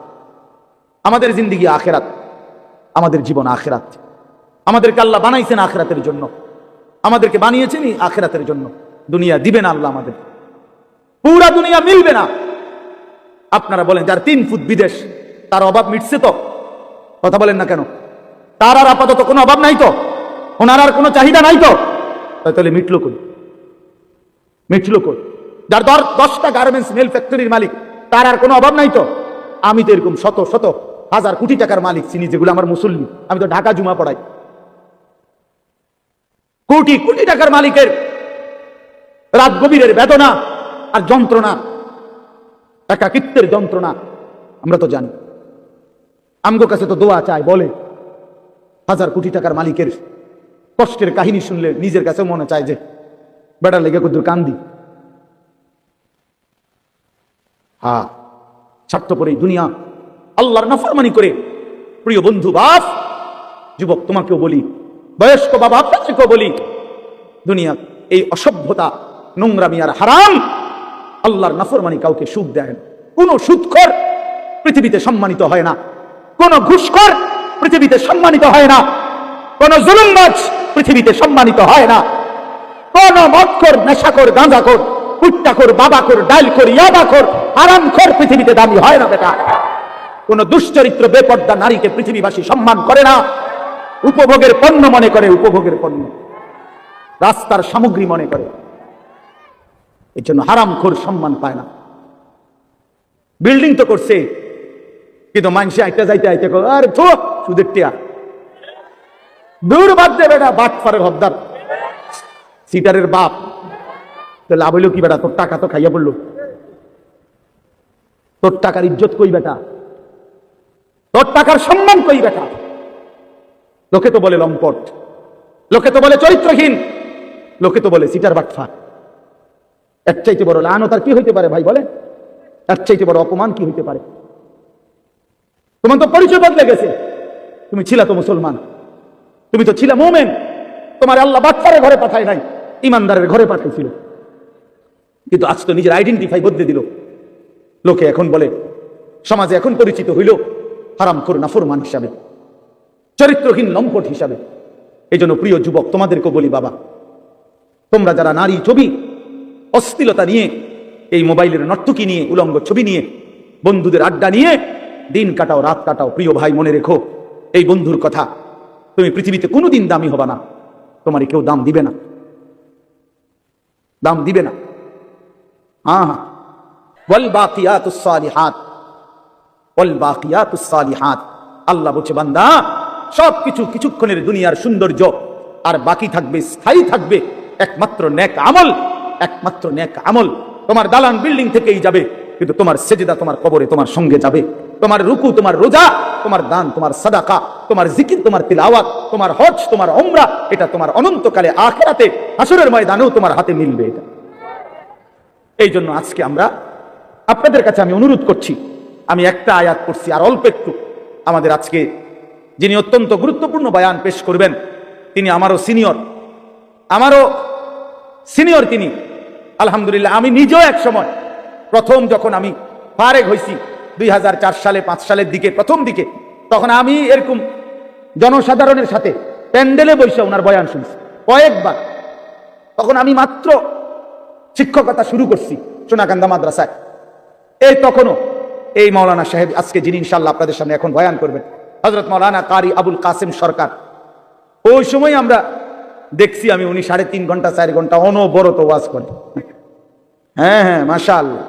আমাদের জিন্দেগি আখিরাত, আমাদের জীবন আখিরাত। আমাদেরকে আল্লাহ বানাইছেন আখিরাতের জন্য, আমাদেরকে বানিয়েছেনই আখিরাতের জন্য। দুনিয়া দিবে না আল্লাহ আমাদের, পুরা দুনিয়া মিলবে না। আপনারা বলেন যার 3 ফুট বিদেশ, তার অভাব মিটছে তো? কথা বলেন না কেন? তার আর আপাতত কোনো অভাব নাই তো? ওনার আর কোনো চাহিদা নাই তো? তাহলে মিটলো কই? মিটলো কই? যার 10টা গার্মেন্টস মিল ফ্যাক্টরির মালিক, তার আর কোনো অভাব নাই তো? আমি তো এরকম শত শত হাজার কোটি টাকার মালিক চিনি, যেগুলো আমার মুসল্লি। আমি তো ঢাকা জুমা পড়াই। কোটি কোটি টাকার মালিকের রাত গভীরের বেদনা আর যন্ত্রণা, একাকিত্বের যন্ত্রণা আমরা তো জানি। আমগো কাছে তো দোয়া চায়, বলে হাজার কোটি টাকার মালিকের কষ্টের কাহিনী শুনলে নিজের কাছে মনে চায় যে বেড়া লেগে কদ্দুর কান্দি। হ্যাঁ, স্বার্থপর এই দুনিয়া, আল্লাহর নাফরমানি করে। প্রিয় বন্ধু, বাপ, যুবক তোমাকেও বলি, বয়স্ক বাবা আপনাকেও বলি, দুনিয়া এই অসভ্যতা, নোংরামি আর হারাম, আল্লাহর নাফরমানি কাউকে সুখ দেয় না। কোন সুদখোর পৃথিবীতে সম্মানিত হয় না, কোন ঘুষখোর পৃথিবীতে সম্মানিত হয় না, কোন জুলুমবাজ পৃথিবীতে সম্মানিত হয় না, কোন মদখোর, নেশাখোর, গাঁজাখোর, কুট্টাখোর, বাবাখোর, ডাইলখোর, ইয়াবাখোর, হারামখোর পৃথিবীতে দামি হয় না বেটা। কোন দুশ্চরিত্র বেপর্দা নারীকে পৃথিবীবাসী সম্মান করে না, উপভোগের পণ্য মনে করে, উপভোগের পণ্য, রাস্তার সামগ্রী মনে করে। এর জন্য হারামখোর সম্মান পায় না। বিল্ডিং তো করছে, কিন্তু মানুষে আইতে যাইতে আইতে আরে থো সুদের টিয়া, দূর বাদ দে বেটা, বাটপারের হদ্দার, সিটারের বাপ। তো লাভ হইল কি বেটা? তোর টাকা তো খাইয়া পড়লো, তোর টাকার ইজ্জত কই বেটা? তোর টাকার সম্মান কই বেটা? লোকে তো বলে লম্পট, লোকে তো বলে চরিত্রহীন, লোকে তো বলে সিটার বাটফার। এর চাইতে বড় লানত আর কি হইতে পারে ভাই? বলে এর চাইতে বড় অপমান কি হইতে পারে? তোমার তো পরিচয় বদলে গেছে। তুমি ছিলা তো মুসলমান, তুমি তো ছিলা মুমিন, তোমার আল্লাহ বাটফারের ঘরে পাঠায় নাই, ইমানদারের ঘরে পাঠাইছিল। কিন্তু আজ তো নিজের আইডেন্টিফাই বদলে দিল। লোকে এখন বলে, সমাজে এখন পরিচিত হইল হারামখোর, নাফরমান হিসাবে, চরিত্রহীন, লম্পট হিসাবে। এই জন্য প্রিয় যুবক তোমাদেরকে বলি, বাবা, তোমরা যারা নারী ছবি, অশ্লীলতা নিয়ে, এই মোবাইলের নর্তকী নিয়ে, উলঙ্গ ছবি নিয়ে, বন্ধুদের আড্ডা নিয়ে দিন কাটাও, রাত কাটাও, প্রিয় ভাই মনে রেখো এই বন্ধুর কথা, তুমি পৃথিবীতে কোনোদিন দামি হবা না, তোমারই কেউ দাম দিবে না। দাম দিবে না। হ্যাঁ হ্যাঁ, ওয়াল বাকিয়াতুস সালিহাত, ওয়াল বাকিয়াতুস সালিহাত, আল্লাহ বলছে বান্দা সবকিছু কিছুক্ষণের দুনিয়ার সৌন্দর্য, আর বাকি থাকবে, স্থায়ী থাকবে একমাত্র নেক আমল, একমাত্র নেক আমল। তোমার দালান বিল্ডিং থেকেই যাবে, কিন্তু তোমার সেজদা তোমার কবরে তোমার সঙ্গে যাবে। তোমার রুকু, তোমার রোজা, তোমার দান, তোমার সাদাকা, তোমার জিকির, তোমার তিলাওয়াত, তোমার হজ, তোমার উমরা, এটা তোমার অনন্তকালে আখিরাতে হাসরের ময়দানেও তোমার হাতে মিলবে। এটা এই জন্য আজকে আমরা আপনাদের কাছে আমি অনুরোধ করছি, আমি একটা আয়াত পড়ছি আর অল্প একটু। আমাদের আজকে যিনি অত্যন্ত গুরুত্বপূর্ণ বয়ান পেশ করবেন, তিনি আমারও সিনিয়র তিনি। আলহামদুলিল্লাহ, আমি নিজেও এক সময় প্রথম যখন আমি ফারেগ হয়েছি 2004 সালে 5 সালের দিকে, প্রথম দিকে, তখন আমি এরকম জনসাধারণের সাথে প্যান্ডেলে বসে ওনার বয়ান শুনছি কয়েকবার। তখন আমি মাত্র শিক্ষকতা শুরু করছি সোনাকান্দা মাদ্রাসায়। এই তখনও এই মাওলানা সাহেব আজকে যিনি ইনশাআল্লাহ আপনাদের সামনে এখন বয়ান করবেন, হযরত মাওলানা কারি আবুল কাসেম সরকার, ওই সময় আমরা দেখছি আমি উনি 3.5 ঘন্টা 4 ঘন্টা অনবরত ওয়াজ করেন। হ্যাঁ হ্যাঁ, মাশাআল্লাহ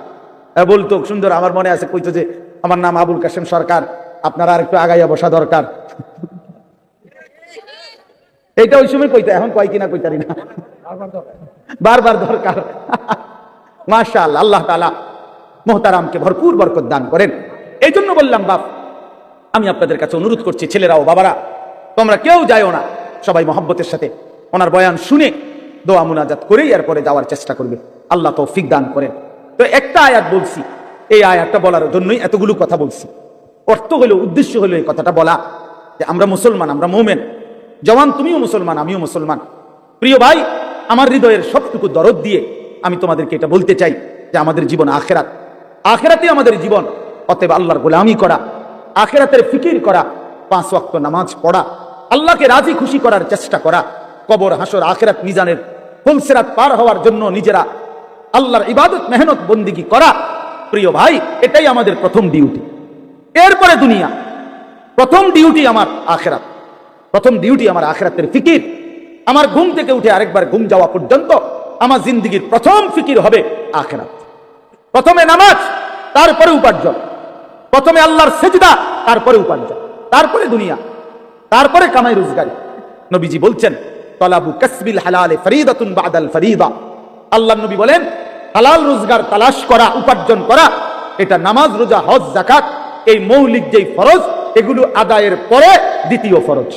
বলতো সুন্দর। আমার মনে আছে কইতো যে আমার নাম আবুল কাসেম সরকার, আপনারা আর একটু আগাইয়া বসা দরকার। এইটা ওই সময় কইতো, এখন কয় কিনা কইতারি না, বারবার দরকার। মাশাআল্লাহ, আল্লাহ তাআলা মুহতারামকে ভরপুর বরকত দান করেন। এই জন্য বললাম বাপ, আমি আপনাদের কাছে অনুরোধ করছি, ছেলেরা ও বাবারা, তোমরা কেউ যাইও না, সবাই মহব্বতের সাথে ওনার বয়ান শুনে দোয়া মুনাজাত করেই এরপরে যাওয়ার চেষ্টা করবে। আল্লাহ তৌফিক দান করেন। তো একটা আয়াত বলছি, এই আয়াতটা বলার জন্যই এতগুলো কথা বলছি। অর্থ হলো, উদ্দেশ্য হলো এই কথাটা বলা যে আমরা মুসলমান, আমরা মুমিন। জওয়ান, তুমিও মুসলমান, আমিও মুসলমান। প্রিয় ভাই, আমার হৃদয়ের সবটুকু দরদ দিয়ে আমি তোমাদেরকে এটা বলতে চাই যে আমাদের জীবন আখেরাত, আখেরাতে আমাদের জীবন। অতএব আল্লাহর গোলামি করা, আখেরাতের ফিকির করা, 5 ওয়াক্ত নামাজ পড়া, আল্লাহকে রাজি খুশি করার চেষ্টা করা, কবর, হাসর, আখেরাত, মিজানের ফুলসিরাত পার হওয়ার জন্য নিজেরা আল্লাহর ইবাদত, মেহনত, বন্দিগি করা। প্রিয় ভাই, এটাই আমাদের প্রথম ডিউটি। এরপরে দুনিয়া। প্রথম ডিউটি আমার আখেরাত, প্রথম ডিউটি আমার আখেরাতের ফিকির। আমার ঘুম থেকে উঠে আরেকবার ঘুম যাওয়া পর্যন্ত আমার জিন্দেগির প্রথম ফিকির হবে আখেরাত। প্রথমে নামাজ, তারপরে উপার্জন। প্রথমে আল্লাহর সেজদা, তারপরে উপার্জন, তারপরে দুনিয়া, তারপরে কামাই রোজগারি। নবীজি বলছেন, তালাবু কাসবিল হালাল ফরিদাতুন বাদাল ফরিদা। আল্লাহর নবী বলেন, হালাল রোজগার তালাশ করা, উপার্জন করা, এটা নামাজ, রোজা, হজ, যাকাত, এই মৌলিক যেই ফরজ, এগুলো আদায়ের পরে দ্বিতীয় ফরজ।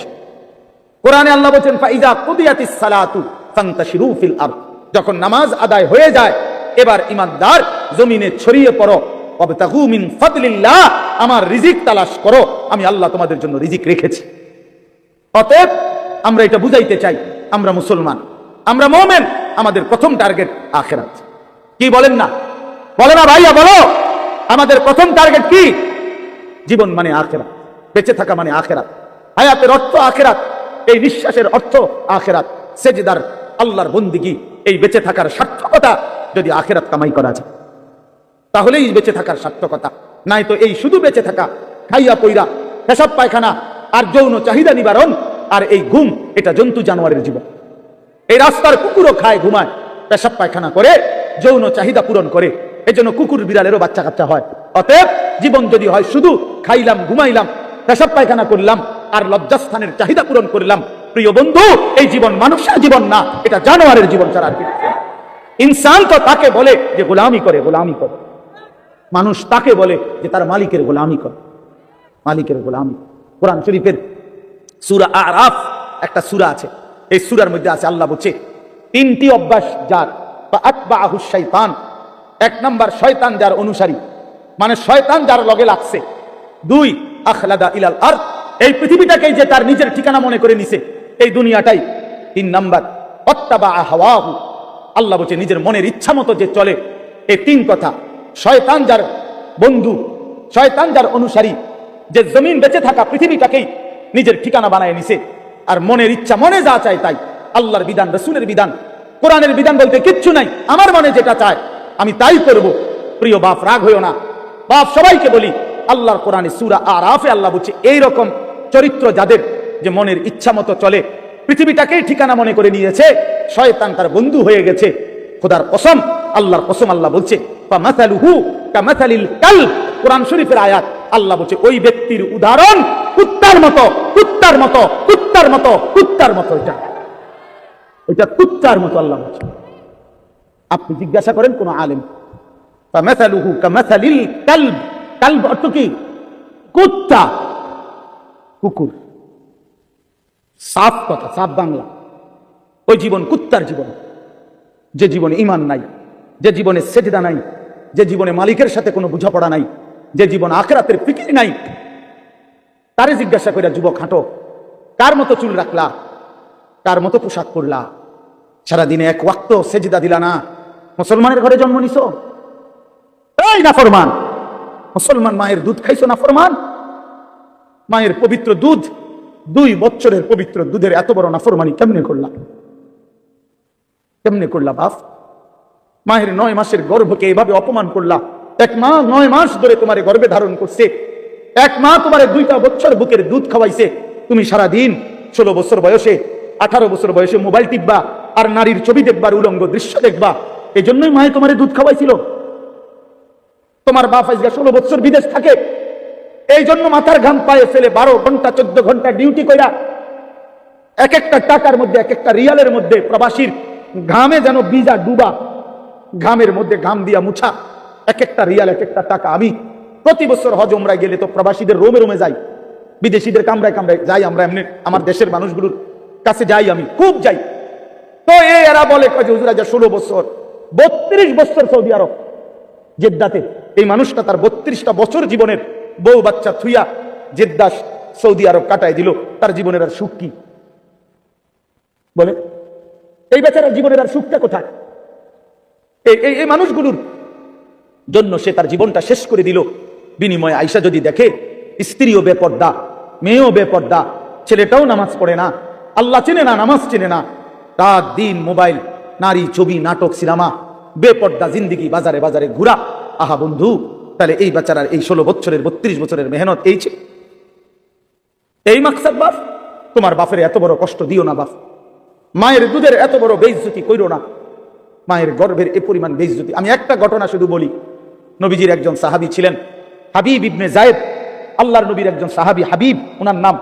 কোরআনে আল্লাহ বলেন, ফাইজা কুদিয়াতিস সালাতু ফান্তাশিরু ফিল আরদ। যখন নামাজ আদায় হয়ে যায়, এবার ইমানদার জমিনে ছড়িয়ে পড়ো, ওয়াবতাগু মিন ফাদলিল্লাহ, আমার রিজিক তালাশ করো, আমি আল্লাহ তোমাদের জন্য রিজিক রেখেছি। অতএব আমরা এটা বুঝাইতে চাই, আমরা মুসলমান, আমরা মুমিন, আমাদের প্রথম টার্গেট আখিরাত। কি বলেন না? বলো না ভাইয়া, বলো, আমাদের প্রথম টার্গেট কি? জীবন মানে আখিরাত, বেঁচে থাকা মানে আখিরাত, হায়াতের অর্থ আখিরাত, এই নিঃশ্বাসের অর্থ আখিরাত, সেজদার আল্লাহর বন্দিগি, এই বেঁচে থাকার সার্থকতা যদি আখিরাত কামাই করা যায়, তাহলেই বেঁচে থাকার সার্থকতা। নাই তো এই শুধু বেঁচে থাকা, খাইয়া পইরা, পেশাব পায়খানা আর যৌন চাহিদা নিবারণ আর এই ঘুম, এটা জন্তু জানোয়ারের জীবন। এই রাস্তার কুকুরও খায়, ঘুমায়, পেশাব পায়খানা করে, যৌন চাহিদা পূরণ করে। এই জন্য কুকুর বিড়ালেরও বাচ্চা কাচ্চা হয়। অতএব জীবন যদি হয় শুধু খাইলাম, ঘুমাইলাম, পেশাব পায়খানা করলাম আর লজ্জাস্থানের চাহিদা পূরণ করলাম, প্রিয় বন্ধু, এই জীবন মানুষের জীবন না, এটা জানোয়ারের জীবন ছাড়া আর কিছু। ইনসান তো তাকে বলে যে গোলামি করে, গোলামি করে। মানুষ তাকে বলে যে তার মালিকের গোলামি করে, মালিকের গোলামি। কোরআন শরীফের সূরা আরাফ একটা সূরা আছে, এই সূরার মধ্যে আছে, আল্লাহ বলছে 3টি অভ্যাস যার, ফাআতবাহু শাইতান। 1 নাম্বার, শয়তান যার অনুসারী, মানে শয়তান যার লগে লাগছে। 2, আখলাদা ইলাল আরদ, এই পৃথিবীটাকেই যে তার নিজের ঠিকানা মনে করে নিছে, এই দুনিয়াটাই। 3 নাম্বার, ওয়াত্তাবা হাওয়াহু, আল্লাহ বলছে নিজের মনের ইচ্ছা মতো যে চলে। এই 3 কথা। শয়তান যার বন্ধু, শয়তান যার অনুসারী, যে জমিন বেঁচে থাকা পৃথিবীটাকেই নিজের ঠিকানা বানায় নিছে, আর মনের ইচ্ছা, মনে যা চায় তাই। আল্লাহর বিধান, রাসূলের বিধান, কোরআনের বিধান বলতে কিচ্ছু নাই, আমার মনে যেটা চায় আমি তাই করব। প্রিয় বাপ, রাগ হইও না, বাপ সবাইকে বলি, আল্লাহর কোরআনে সূরা আরাফে আল্লাহ বলছে এইরকম চরিত্র যাদের, যে মনের ইচ্ছা মতো চলে, পৃথিবীটাকেই ঠিকানা মনে করে নিয়েছে, শয়তান তার বন্ধু হয়ে গেছে, খোদার কসম, আল্লাহর কসম, আল্লাহ বলছে ফামাসালুহু কামাসালিল কালব, কোরআন শরীফের আয়াত। আল্লাহ বলছে ওই ব্যক্তির উদাহরণ কুত্তার মতো, কুত্তার মতো, কুত্তার মতো, কুত্তার মতো। এটা কুত্তার মতো আল্লাহ বলছে। আপনি জিজ্ঞাসা করেন কোন আলেম, ফামাসালুহু কামাসালিল কালব, কালব অর্থ কি? কুত্তা, কুকুর। সাফ কথা, সাফ বাংলা। ওই জীবন কুত্তার জীবন, যে জীবনে ঈমান নাই, যে জীবনে সেজদা নাই, যে জীবনে মালিকের সাথে কোনো বোঝাপড়া নাই, যে জীবন আখিরাতের ফিকির নাই। তারে জিজ্ঞাসা করে, যুবক হাঁটো, কার মতো চুল রাখলা, কার মতো পোশাক পরলা, সারাদিনে এক ওয়াক্ত সেজদা দিলা না, মুসলমানের ঘরে জন্ম নিছো? এই নাফরমান, মুসলমান মায়ের দুধ খাইছো নাফরমান? মায়ের পবিত্র দুধ, 2 বছরের পবিত্র দুধের এত বড় নাফরমানি কেমনে করলা? কেমনে করলা বাপ? মায়ের 9 মাসের গর্ভকে এভাবে অপমান করলা। এক মা 9 মাস ধরে তোমার গর্ভে ধারণ করছে, এক মা তোমার 2টা বছর বুকের দুধ খাওয়াইছে। তুমি সারা দিন 16 বছর বয়সে, 18 বছর বয়সে মোবাইল টিপবা আর নারীর ছবি দেখবার, উলঙ্গ দৃশ্য দেখবা। এই জন্যই মায়ে তোমার দুধ খাওয়াইছিল। তোমার বাপ আজকে 16 বছর বিদেশ থাকে, এই জন্য মাথার ঘাম পায়ে ফেলে 12 ঘন্টা 14 ঘন্টা ডিউটি কইরা এক একটা টাকার মধ্যে, এক একটা রিয়ালের মধ্যে প্রবাসীর ঘামে যেন বিজা ডুবা, ঘামের মধ্যে ঘাম দিয়া মুছা, এক একটা রিয়াল, এক একটা টাকা। আমি প্রতি বছর হজ উমরায় গেলে তো প্রবাসীদের রোমে রোমে যাই, বিদেশিদের কামরায় কামরায় যাই। আমরা এমনি আমার দেশের মানুষগুলোর কাছে যাই, আমি খুব যাই। তো এরা বলে যে হুজুর আজ 16 বছর, 32 বছর সৌদি আরব জেদ্দাতে। এই মানুষটা তার 32টা বছর জীবনের বউ বাচ্চা থুইয়া জেদ্দা সৌদি আরব কাটায় দিল। তার জীবনের আর সুখ কি বলে? এই বেচারার জীবনের আর সুখটা কোথায়? এই মানুষগুলোর জন্য সে তার জীবনটা শেষ করে দিল। বিনিময়ে আয়সা যদি দেখে স্ত্রীও বেপর্দা, মেয়েও বেপর্দা, ছেলেটাও নামাজ পড়ে না, আল্লাহ চেনে না, নামাজ চেনে না, রাত দিন মোবাইল, নারী, ছবি, নাটক, সিনেমা, বেপর্দা জিন্দিগি, বাজারে বাজারে ঘুরা। আহা বন্ধু, তাহলে এই বেচারার এই 16 বছরের 32 বছরের মেহনত এই ছিল, এই মাকসাদ বাপ? তোমার বাপের এত বড় কষ্ট দিও না বাপ। মায়ের দুধের এত বড় বেইজ্জতি কইরো না, মায়ের গর্ভের এ পরিমাণ বেইজ্জতি। আমি একটা ঘটনা শুধু বলি। নবীজির একজন সাহাবী ছিলেন হাবিব ইবনে জায়েদ, আল্লাহর নবীর একজন সাহাবী হাবিব ওনার নাম।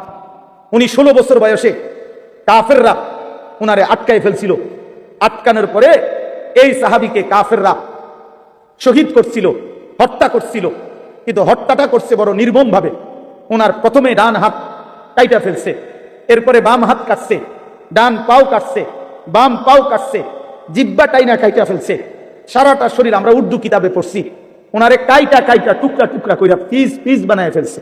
উনি 16 বছর বয়সে কাফেররা উনারে আটকায় ফেলছিল। আটকানোর পরে এই সাহাবীকে কাফেররা শহীদ করছিল, হত্যা করছিল। কিন্তু হত্যাটা করছে বড় নির্মম ভাবে। ওনার প্রথমে ডান হাত কাইটা ফেলছে, এরপরে বাম হাত কাটছে, ডান পাও কাটছে, বাম পাও কাটছে, জিব্বা টাইনা কাইটা ফেলছে, সারাটা শরীর। আমরা উর্দু কিতাবে পড়ছি, ওনারে কাইটা কাইটা টুকরা টুকরা কইরা পিস পিস বানায় ফেলছে।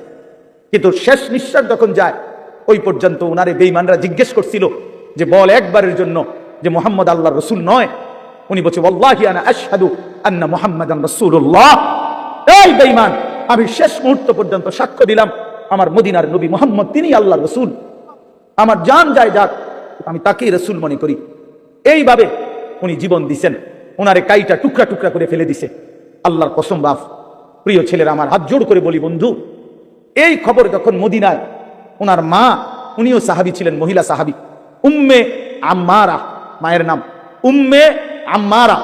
কিন্তু শেষ নিঃশ্বাস যখন যায়, ওই পর্যন্ত ওনারে বেঈমানরা জিজ্ঞেস করছিল যে বল একবারের জন্য যে মুহাম্মদ আল্লাহর রাসূল নয়। উনি বলছে ওয়াল্লাহি আনা আশহাদু আন্না মুহাম্মাদান রাসূলুল্লাহ। এই বেঈমান, আমি শেষ মুহূর্ত পর্যন্ত সাক্ষ্য দিলাম আমার মদিনার নবী মুহাম্মদ তিনি আল্লাহর রাসূল। আমার জান যায় যাক, আমি তাকেই রাসূল মনে করি। এইভাবে উনি জীবন দিছেন। ওনারে কাইটা টুকরা টুকরা করে ফেলে দিছে। আল্লাহর কসম বাপ, প্রিয় ছেলেরা, আমার হাত জোড় করে বলি বন্ধু, এই খবর যখন মদিনায় ওনার মা, উনিও সাহাবী ছিলেন, মহিলা সাহাবী, উম্মে আম্মারা মায়ের নাম, উম্মে আম্মারা,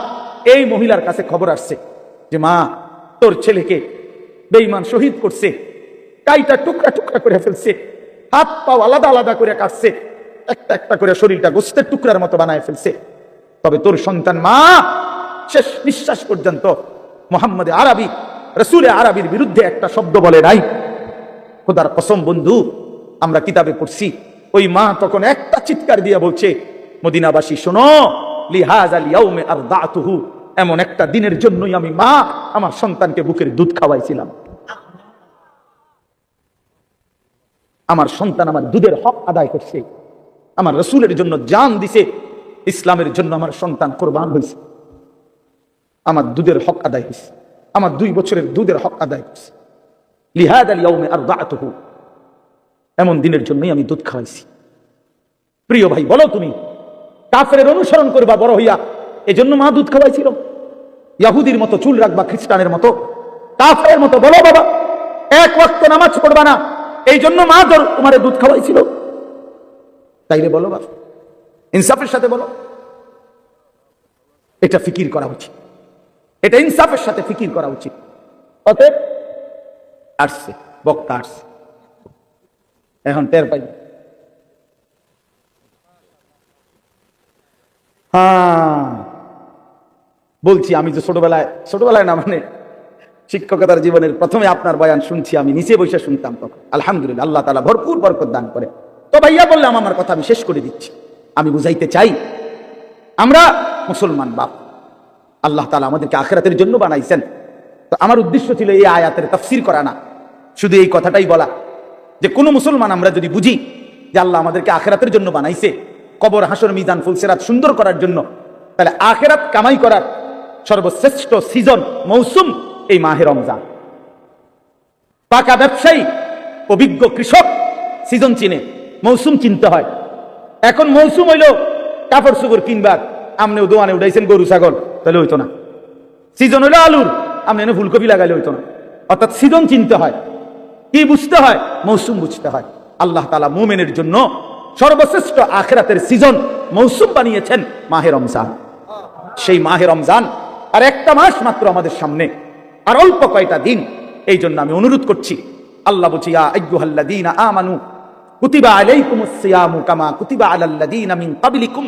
এই মহিলার কাছে খবর আসছে যে মা, তোর ছেলেকে বেঈমান শহীদ করছে, কাইটা টুকরা টুকরা করে ফেলছে, হাত পাও আলাদা আলাদা করে কাটছে, একটা একটা করে শরীরটা গোস্তের টুকরার মতো বানায় ফেলছে। তবে তোর সন্তান মা শেষ নিঃশ্বাস পর্যন্ত মুহাম্মদ আরবি, রাসূল আরবির বিরুদ্ধে একটা শব্দ বলে নাই। খোদার কসম বন্ধু, আমরা কিতাবে পড়ছি, ওই মা তখন একটা চিৎকার দিয়ে বলছে, মদিনাবাসী শোনো, লিহাযাল ইয়াউমে আরদাতুহু, এমন একটা দিনের জন্যই আমি মা আমার সন্তানকে বুকের দুধ খাওয়াইছিলাম। আমার সন্তান আমার দুধের হক আদায় করছে, আমার রাসূলের জন্য জান দিছে, ইসলামের জন্য আমার সন্তান কোরবান হয়েছে, আমার দুধের হক আদায় হয়েছে, আমার 2 বছরের দুধের হক আদায় করছে। লিহাযাল ইয়াউমে আরদাতুহু, এমন দিনের জন্যই আমি দুধ খাওয়াইছি। প্রিয় ভাই, বলো তুমি কাফেরের অনুসরণ করবা বড় হইয়া, এজন্য মা দুধ খাওয়াইছিল? ইহুদির মতো চুল রাখবা, খ্রিস্টানের মতো, কাফেরের মতো? বলো বাবা, এক ওয়াক্ত নামাজ পড়বা না, এই জন্য মা তোমারে দুধ খাওয়াইছিল? তাইলে বলো বাবা, ইনসাফের সাথে বলো। এটা ফিকির করা উচিত, এটা ইনসাফের সাথে ফিকির করা উচিত। অতএব আসছে বক্তা, আসছে, এখন টের পাই। হ্যাঁ বলছি, আমি যে ছোটবেলায় না, মানে শিক্ষকতার জীবনের প্রথমে আপনার বয়ান শুনছি, আমি নিচে বসে শুনতাম তখন। আলহামদুলিল্লাহ, আল্লাহ তাআলা ভরপুর বরকত দান করে। তো ভাইয়া বললাম, আমার কথা আমি শেষ করে দিচ্ছি। আমি বুঝাইতে চাই, আমরা মুসলমান বাপ, আল্লাহ তাআলা আমাদেরকে আখিরাতের জন্য বানাইছেন। তো আমার উদ্দেশ্য ছিল এই আয়াতের তাফসীর করা না, শুধু এই কথাটাই বলা যে কোন মুসলমান আমরা যদি বুঝি যে আল্লাহ আমাদেরকে আখিরাতের জন্য বানাইছে, কবর, হাসর, মিজান, ফুলসিরাত সুন্দর করার জন্য, তাহলে আখিরাত কামাই করার সর্বশ্রেষ্ঠ সিজন, মৌসুম এই মাহে রমজান। পাকা ব্যবসায়ী, অভিজ্ঞ কৃষক সিজন চিনে, মৌসুম চিনতে হয়। এখন মৌসুম হইল কাপড় চোপড় কিনবার, আপনিও দোয়ানে উঠাইছেন গরু ছাগল, তাহলে হইতো না। সিজন হইলো আলুর, আপনি এনে ফুলকপি লাগাইলে হইতো না। অর্থাৎ সিজন চিনতে হয়। কি বুঝতে হয়? মৌসুম বুঝতে হয়। আল্লাহ তাআলা মুমিনের জন্য সর্বশ্রেষ্ঠ আখিরাতের সিজন, মৌসুম বানিয়েছেন মাহে রমজান। সেই মাহে রমজান আর একটা মাস মাত্র আমাদের সামনে, আর অল্প কয়টা দিন। এই জন্য আমি অনুরোধ করছি, আল্লাহ বলছি, ইয়া আইয়ুহাল্লাযীনা আমানু কুতিবা আলাইকুমুস সিয়ামু কামা কুতিবা আলাল্লাযীনা মিন ক্বাবলিকুম।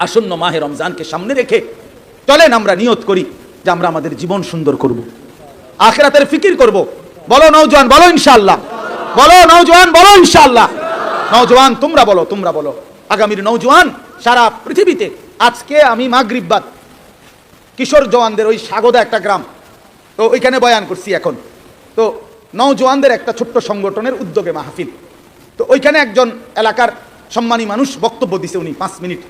আসন্ন মাহে রমজানকে সামনে রেখে চলেন আমরা নিয়ত করি যে আমরা আমাদের জীবন সুন্দর করব, আখিরাতের ফিকির করব। বলো নওজোয়ান, বলো ইনশাআল্লাহ। বলো নওজোয়ান, বলো ইনশাআল্লাহ। নওজোয়ান তোমরা বলো, তোমরা বলো। আগামীর নওজোয়ান সারা পৃথিবীতে। আজকে আমি মাগরিব বাদ কিশোর জওয়ানদের ওই সাগদা একটা গ্রাম, তো ওইখানে বয়ান করছি। এখন তো নওজোয়ানদের একটা ছোট্ট সংগঠনের উদ্যোগে মাহফিল। তো ওইখানে একজন এলাকার সম্মানী মানুষ বক্তব্য দিছে, উনি 5 মিনিট।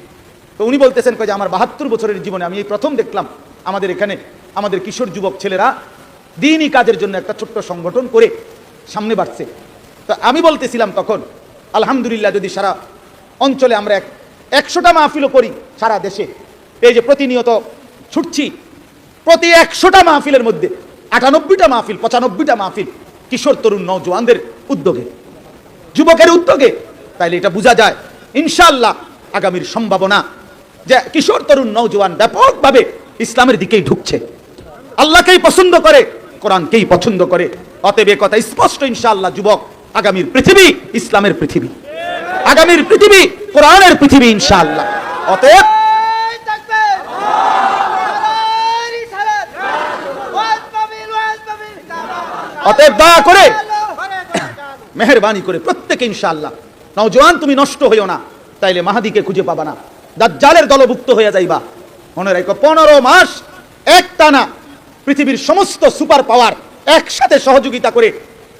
তো উনি বলতেছেন যে আমার 72 বছরের জীবনে আমি এই প্রথম দেখলাম আমাদের এখানে আমাদের কিশোর যুবক ছেলেরা দ্বীনি কাজের জন্য একটা ছোট্ট সংগঠন করে সামনে বাড়ছে। তো আমি বলতেছিলাম তখন, আলহামদুলিল্লাহ, যদি সারা অঞ্চলে আমরা 100টা মাহফিলও করি সারা দেশে, এই যে প্রতিনিয়ত ছুটছি, প্রতি 100টা মাহফিলের মধ্যে 98টা মাহফিল, 95টা মাহফিল কিশোর তরুণ নওজোয়ানদের উদ্যোগে, যুবকের উদ্যোগে, তাইলে এটা বোঝা যায় ইনশাআল্লাহ আগামীর সম্ভাবনা যে কিশোর তরুণ নওজোয়ান ব্যাপকভাবে ইসলামের দিকেই ঢুকছে, আল্লাহকেই পছন্দ করে, কোরআনকেই পছন্দ করে। অতএব এ কথা স্পষ্ট, ইনশাআল্লাহ যুবক, আগামীর পৃথিবী ইসলামের পৃথিবী, আগামীর পৃথিবী কোরআনের পৃথিবী ইনশাআল্লাহ। অতএব দয়া করে, মেহেরবানি করে প্রত্যেকে ইনশাআল্লাহ, নওজোয়ান তুমি নষ্ট হইও না, তাইলে মাহাদিকে খুঁজে পাবা না, দাজ্জালের দলভুক্ত হয়ে যাইবা। মনে রাখো, 15 মাস একটানা পৃথিবীর সমস্ত সুপার পাওয়ার একসাথে সহযোগিতা করে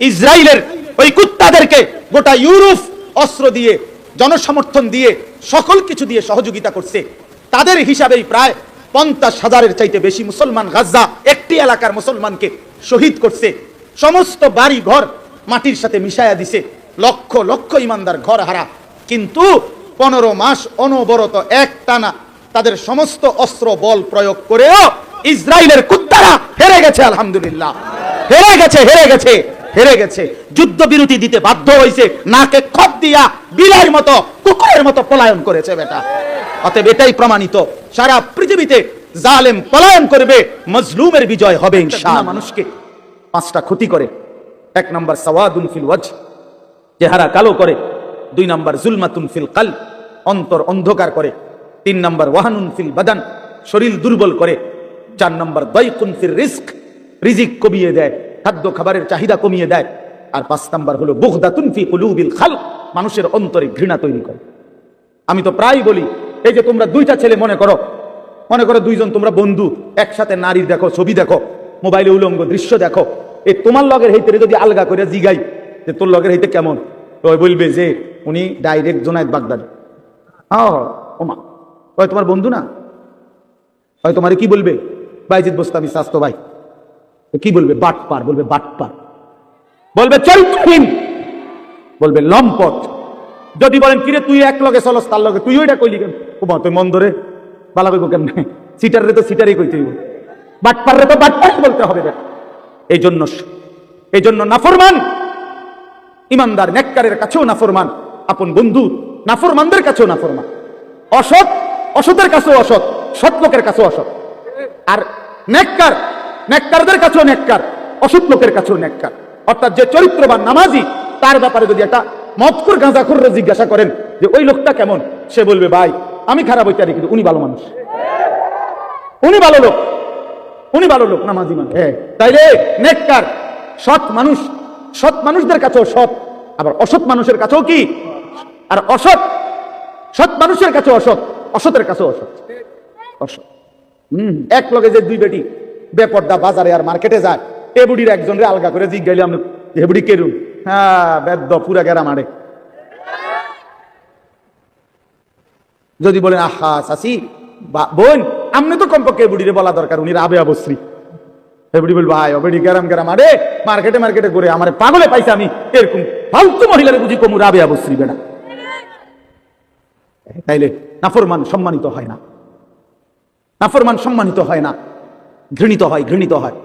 ইসরায়েলের ওই কুত্তাদেরকে গোটা ইউরোপ অস্ত্র দিয়ে, জনসমর্থন দিয়ে, সকল কিছু দিয়ে সহযোগিতা করছে। তাদের হিসাবেই প্রায় 50,000-এর চাইতে বেশি মুসলমান গাজা একটি এলাকার মুসলমানকে শহীদ করছে। সমস্ত বাড়ি ঘর মাটির সাথে মিশায়া দিছে, লক্ষ লক্ষ ইমানদার ঘর হারা। কিন্তু 15 মাস অনবরত একটানা তাদের সমস্ত অস্ত্র বল প্রয়োগ করেও ইসরায়েলের কুত্তারা হেরে গেছে। আলহামদুলিল্লাহ, হেরে গেছে, হেরে গেছে, হেরে গেছে। যুদ্ধ বিরতি দিতে বাধ্য হয়েছে, নাকে খত দিয়া বিলের মতো, কুকুরের মতো পলায়ন করেছে বেটা। অতএব এটাই প্রমাণিত, সারা পৃথিবীতে জালেম পলায়ন করবে, মজলুমের বিজয় হবে ইনশাআল্লাহ। মানুষকে 5টা ক্ষতি করে। 1 নম্বর সাওয়াদুন ফিল ওয়াজহ, চেহারা কালো করে। 2 নম্বর জুলমাতুন ফিল কলব, অন্তর অন্ধকার করে। 3 নম্বর ওয়াহানুন ফিল বাদান, শরীর দুর্বল করে। 4 নম্বর দাইকুন ফির রিজক, রিজিক কমিয়ে দেয়, খাদ্য খাবারের চাহিদা কমিয়ে দেয়। আর 5 নম্বর হলো বুগদাতুন ফি কুলুবিল খালক, মানুষের অন্তরে ঘৃণা তৈরি করে। আমি তো প্রায় বলি, এই যে তোমরা 2টা ছেলে মনে করো 2জন তোমরা বন্ধু, একসাথে নারীর দেখো, ছবি দেখো, মোবাইলে উলঙ্গ দৃশ্য দেখো, এই তোমার লগের হইতে যদি আলগা করে জিগাই যে তোর লগের হইতে কেমন, ওই বলবে যে উনি ডাইরেক্ট জোনায়েদ বাগদাদি। ওমা, ওই তোমার বন্ধু না, হয় তোমার কি বলবে, বাইজিদ বোস্তামি স্বাস্থ্য ভাই, কি বলবে, বাটপার বলবে, বাটপার বলবে, চরিত্রহীন বলবে, লম্পট। যদি বলেন কিরে তুই এক লগে চলস, তার লগে তুই ওইটা কইলি কেন, ওমা তুই মন ধরে বালা কইব কেমনে, সিটার রে তো সিটারই কইতে হইব, বাটপার রে তো বাটপারই বলতে হবে। এই জন্য নাফরমান ইমানদার নেককারের কাছেও নাফরমান, আপন বন্ধু নাফরমানদের কাছেও নাফরমান, অসৎ অসতের কাছেও অসৎ, সৎ লোকের কাছেও অসৎ। আর নেককার, নেককারদের কাছেও নেককার, অসৎ লোকের কাছেও নেককার। অর্থাৎ যে চরিত্রবান নামাজি, তার ব্যাপারে যদি একটা মদখোর গাঁজাখোররে জিজ্ঞাসা করেন যে ওই লোকটা কেমন, সে বলবে ভাই আমি খারাপ হইতে পারি কিন্তু উনি ভালো মানুষ, উনি ভালো লোক, উনি ভালো লোক, নামাজি মানুষ। তাইলে নেককার সৎ মানুষ, সৎ মানুষদের কাছেও সৎ, আবার অসৎ মানুষের কাছেও কি, আর অসৎ, সৎ মানুষের কাছে অসৎ, অসতের কাছেও অসৎ, অসৎ। এক লগে যে দুই বেটি বেপর্দা বাজারে আর মার্কেটে যায়, এ বুড়ির একজনের আলগা করে জিজ্ঞাইলে আমি এ বুড়ি কেরু, হ্যাঁ বেদ্য পুরা গেরা মারে। যদি বলেন আহা চাচি বোন, আমনে তো কমপক্ষে বুড়িরে বলা দরকার উনি রাবে অবশ্রী, এবারে বলবো ভাই অবেডি গেরাম গেরাম আরে মার্কেটে মার্কেটে ঘুরে আমার পাগলে পাইছে, আমি এরকম ফালতু মহিলারে বুঝি কমু রাবে অবশ্রী বেনা। তাইলে নাফরমান সম্মানিত হয় না, নাফরমান সম্মানিত হয় না, ঘৃণিত হয়, ঘৃণিত হয়।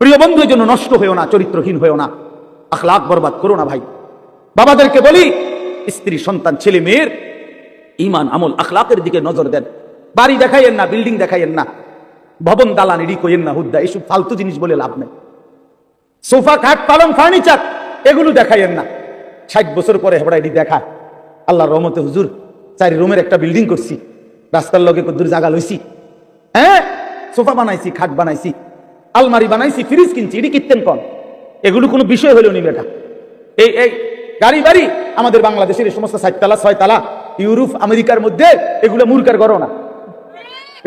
প্রিয় বন্ধুর জন্য নষ্ট হয়েও না, চরিত্রহীন হয়েও না, আখলাক বরবাদ করো না ভাই। বাবাদেরকে বলি, স্ত্রী সন্তান ছেলে মেয়ের ইমান আমল আখলাকের দিকে নজর দেন। বাড়ি দেখাইয়েন না, বিল্ডিং দেখাইয়েন না, ভবন দালান এডি কইেন না, হুদ্দা এসব ফালতু জিনিস বলে লাভ নেই। সোফা খাট পালং ফার্নিচার এগুলো দেখাইয়েন না। 60 বছর পরে হেবড়া এডি দেখায়, আল্লাহর রহমতে হুজুর 4 রুমের একটা বিল্ডিং করছি, রাস্তার লগে কদ্দুর জায়গা লইছি, হ্যাঁ সোফা বানাইছি, খাট বানাইছি, আলমারি বানাইছি, ফ্রিজ কিনছি, এটি কিনতেন কন? এগুলো কোনো বিষয় হলো নি বেটা। এই এই গাড়ি বাড়ি আমাদের বাংলাদেশের এই সমস্ত 7 তালা 6 তালা ইউরোপ আমেরিকার মধ্যে এগুলো মূর্খের গড় না,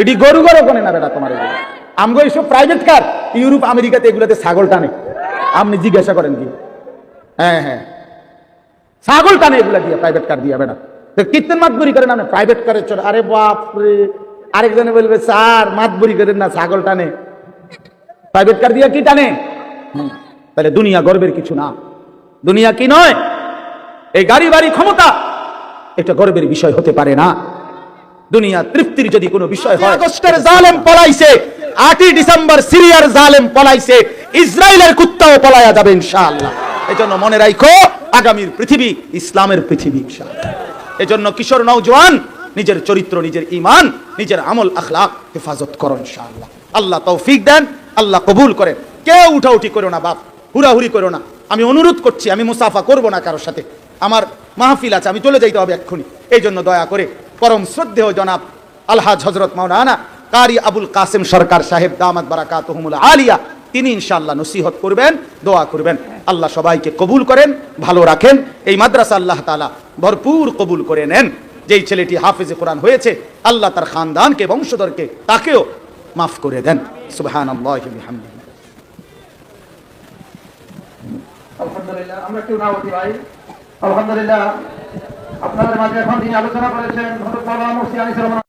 এটি গরু গড় কোনে না বেটা তোমার। আমগো এইসব প্রাইভেট কার ইউরোপ আমেরিকাতে এগুলোতে ছাগল টানে, আপনি জিজ্ঞাসা করেন কি? হ্যাঁ হ্যাঁ ছাগল টানে এগুলা দিয়ে, প্রাইভেট কার দিয়ে বেটা। কীর্তন মাতবরি করেন আপনি প্রাইভেট কারে চলে, আরে বাপরে। আরেকজনে বলবে স্যার মাতবরি করেন না, ছাগল টানে, প্রাইভেট কার দিয়ে কি টানে? তাহলে দুনিয়া গর্বের কিছু না, দুনিয়া কি নয়, এই গাড়ি বাড়ি ক্ষমতা এটা গর্বের বিষয় হতে পারে না। দুনিয়া তৃপ্তির যদি কোনো বিষয় হয়, আগস্টের জালেম পলাইছে, 8ই ডিসেম্বর সিরিয়ার জালেম পলাইছে, ইসরায়েলের কুত্তাও পলায়া যাবে ইনশাআল্লাহ। এজন্য মনে রাখো আগামীর পৃথিবী ইসলামের পৃথিবী ইনশাআল্লাহ। এজন্য কিশোর নওজোয়ান নিজের চরিত্র, নিজের ঈমান, নিজের আমল আখলাক হেফাজত করো ইনশাআল্লাহ। আল্লাহ তৌফিক দেন, আল্লাহ কবুল করেন। কেউ উঠাউঠি করো না বাপ, হুড়াহুড়ি করো না। আমি অনুরোধ করছি, আমি মুসাফা করব না কারোর সাথে, আমার মাহফিল আছে, আমি চলে যাইতে হবে এক্ষুনি। এই জন্য দয়া করে পরম শ্রদ্ধেয় জনাব আলহাজ হযরত মাওলানা কারি আবুল কাসেম সরকার সাহেব দামাত বারাকাতুহুমুল আলিয়া, তিনি ইনশাআল্লাহ নসিহত করবেন, দোয়া করবেন। আল্লাহ সবাইকে কবুল করেন, ভালো রাখেন। এই মাদ্রাসা আল্লাহ তাআলা ভরপুর কবুল করে নেন। যেই ছেলেটি হাফেজে কোরআন হয়েছে, আল্লাহ তার খানদানকে, বংশধরকে, তাকেও মাফ করে দেন। সুবহানাল্লাহি বিহামদিহি। আলহামদুলিল্লাহ, আমরা কেউ না বলি ভাই, আলহামদুলিল্লাহ। আপনাদের মাঝে এখন তিনি আলোচনা করেছেন হযরত মাওলানা মুফতি আনিসুর রহমান।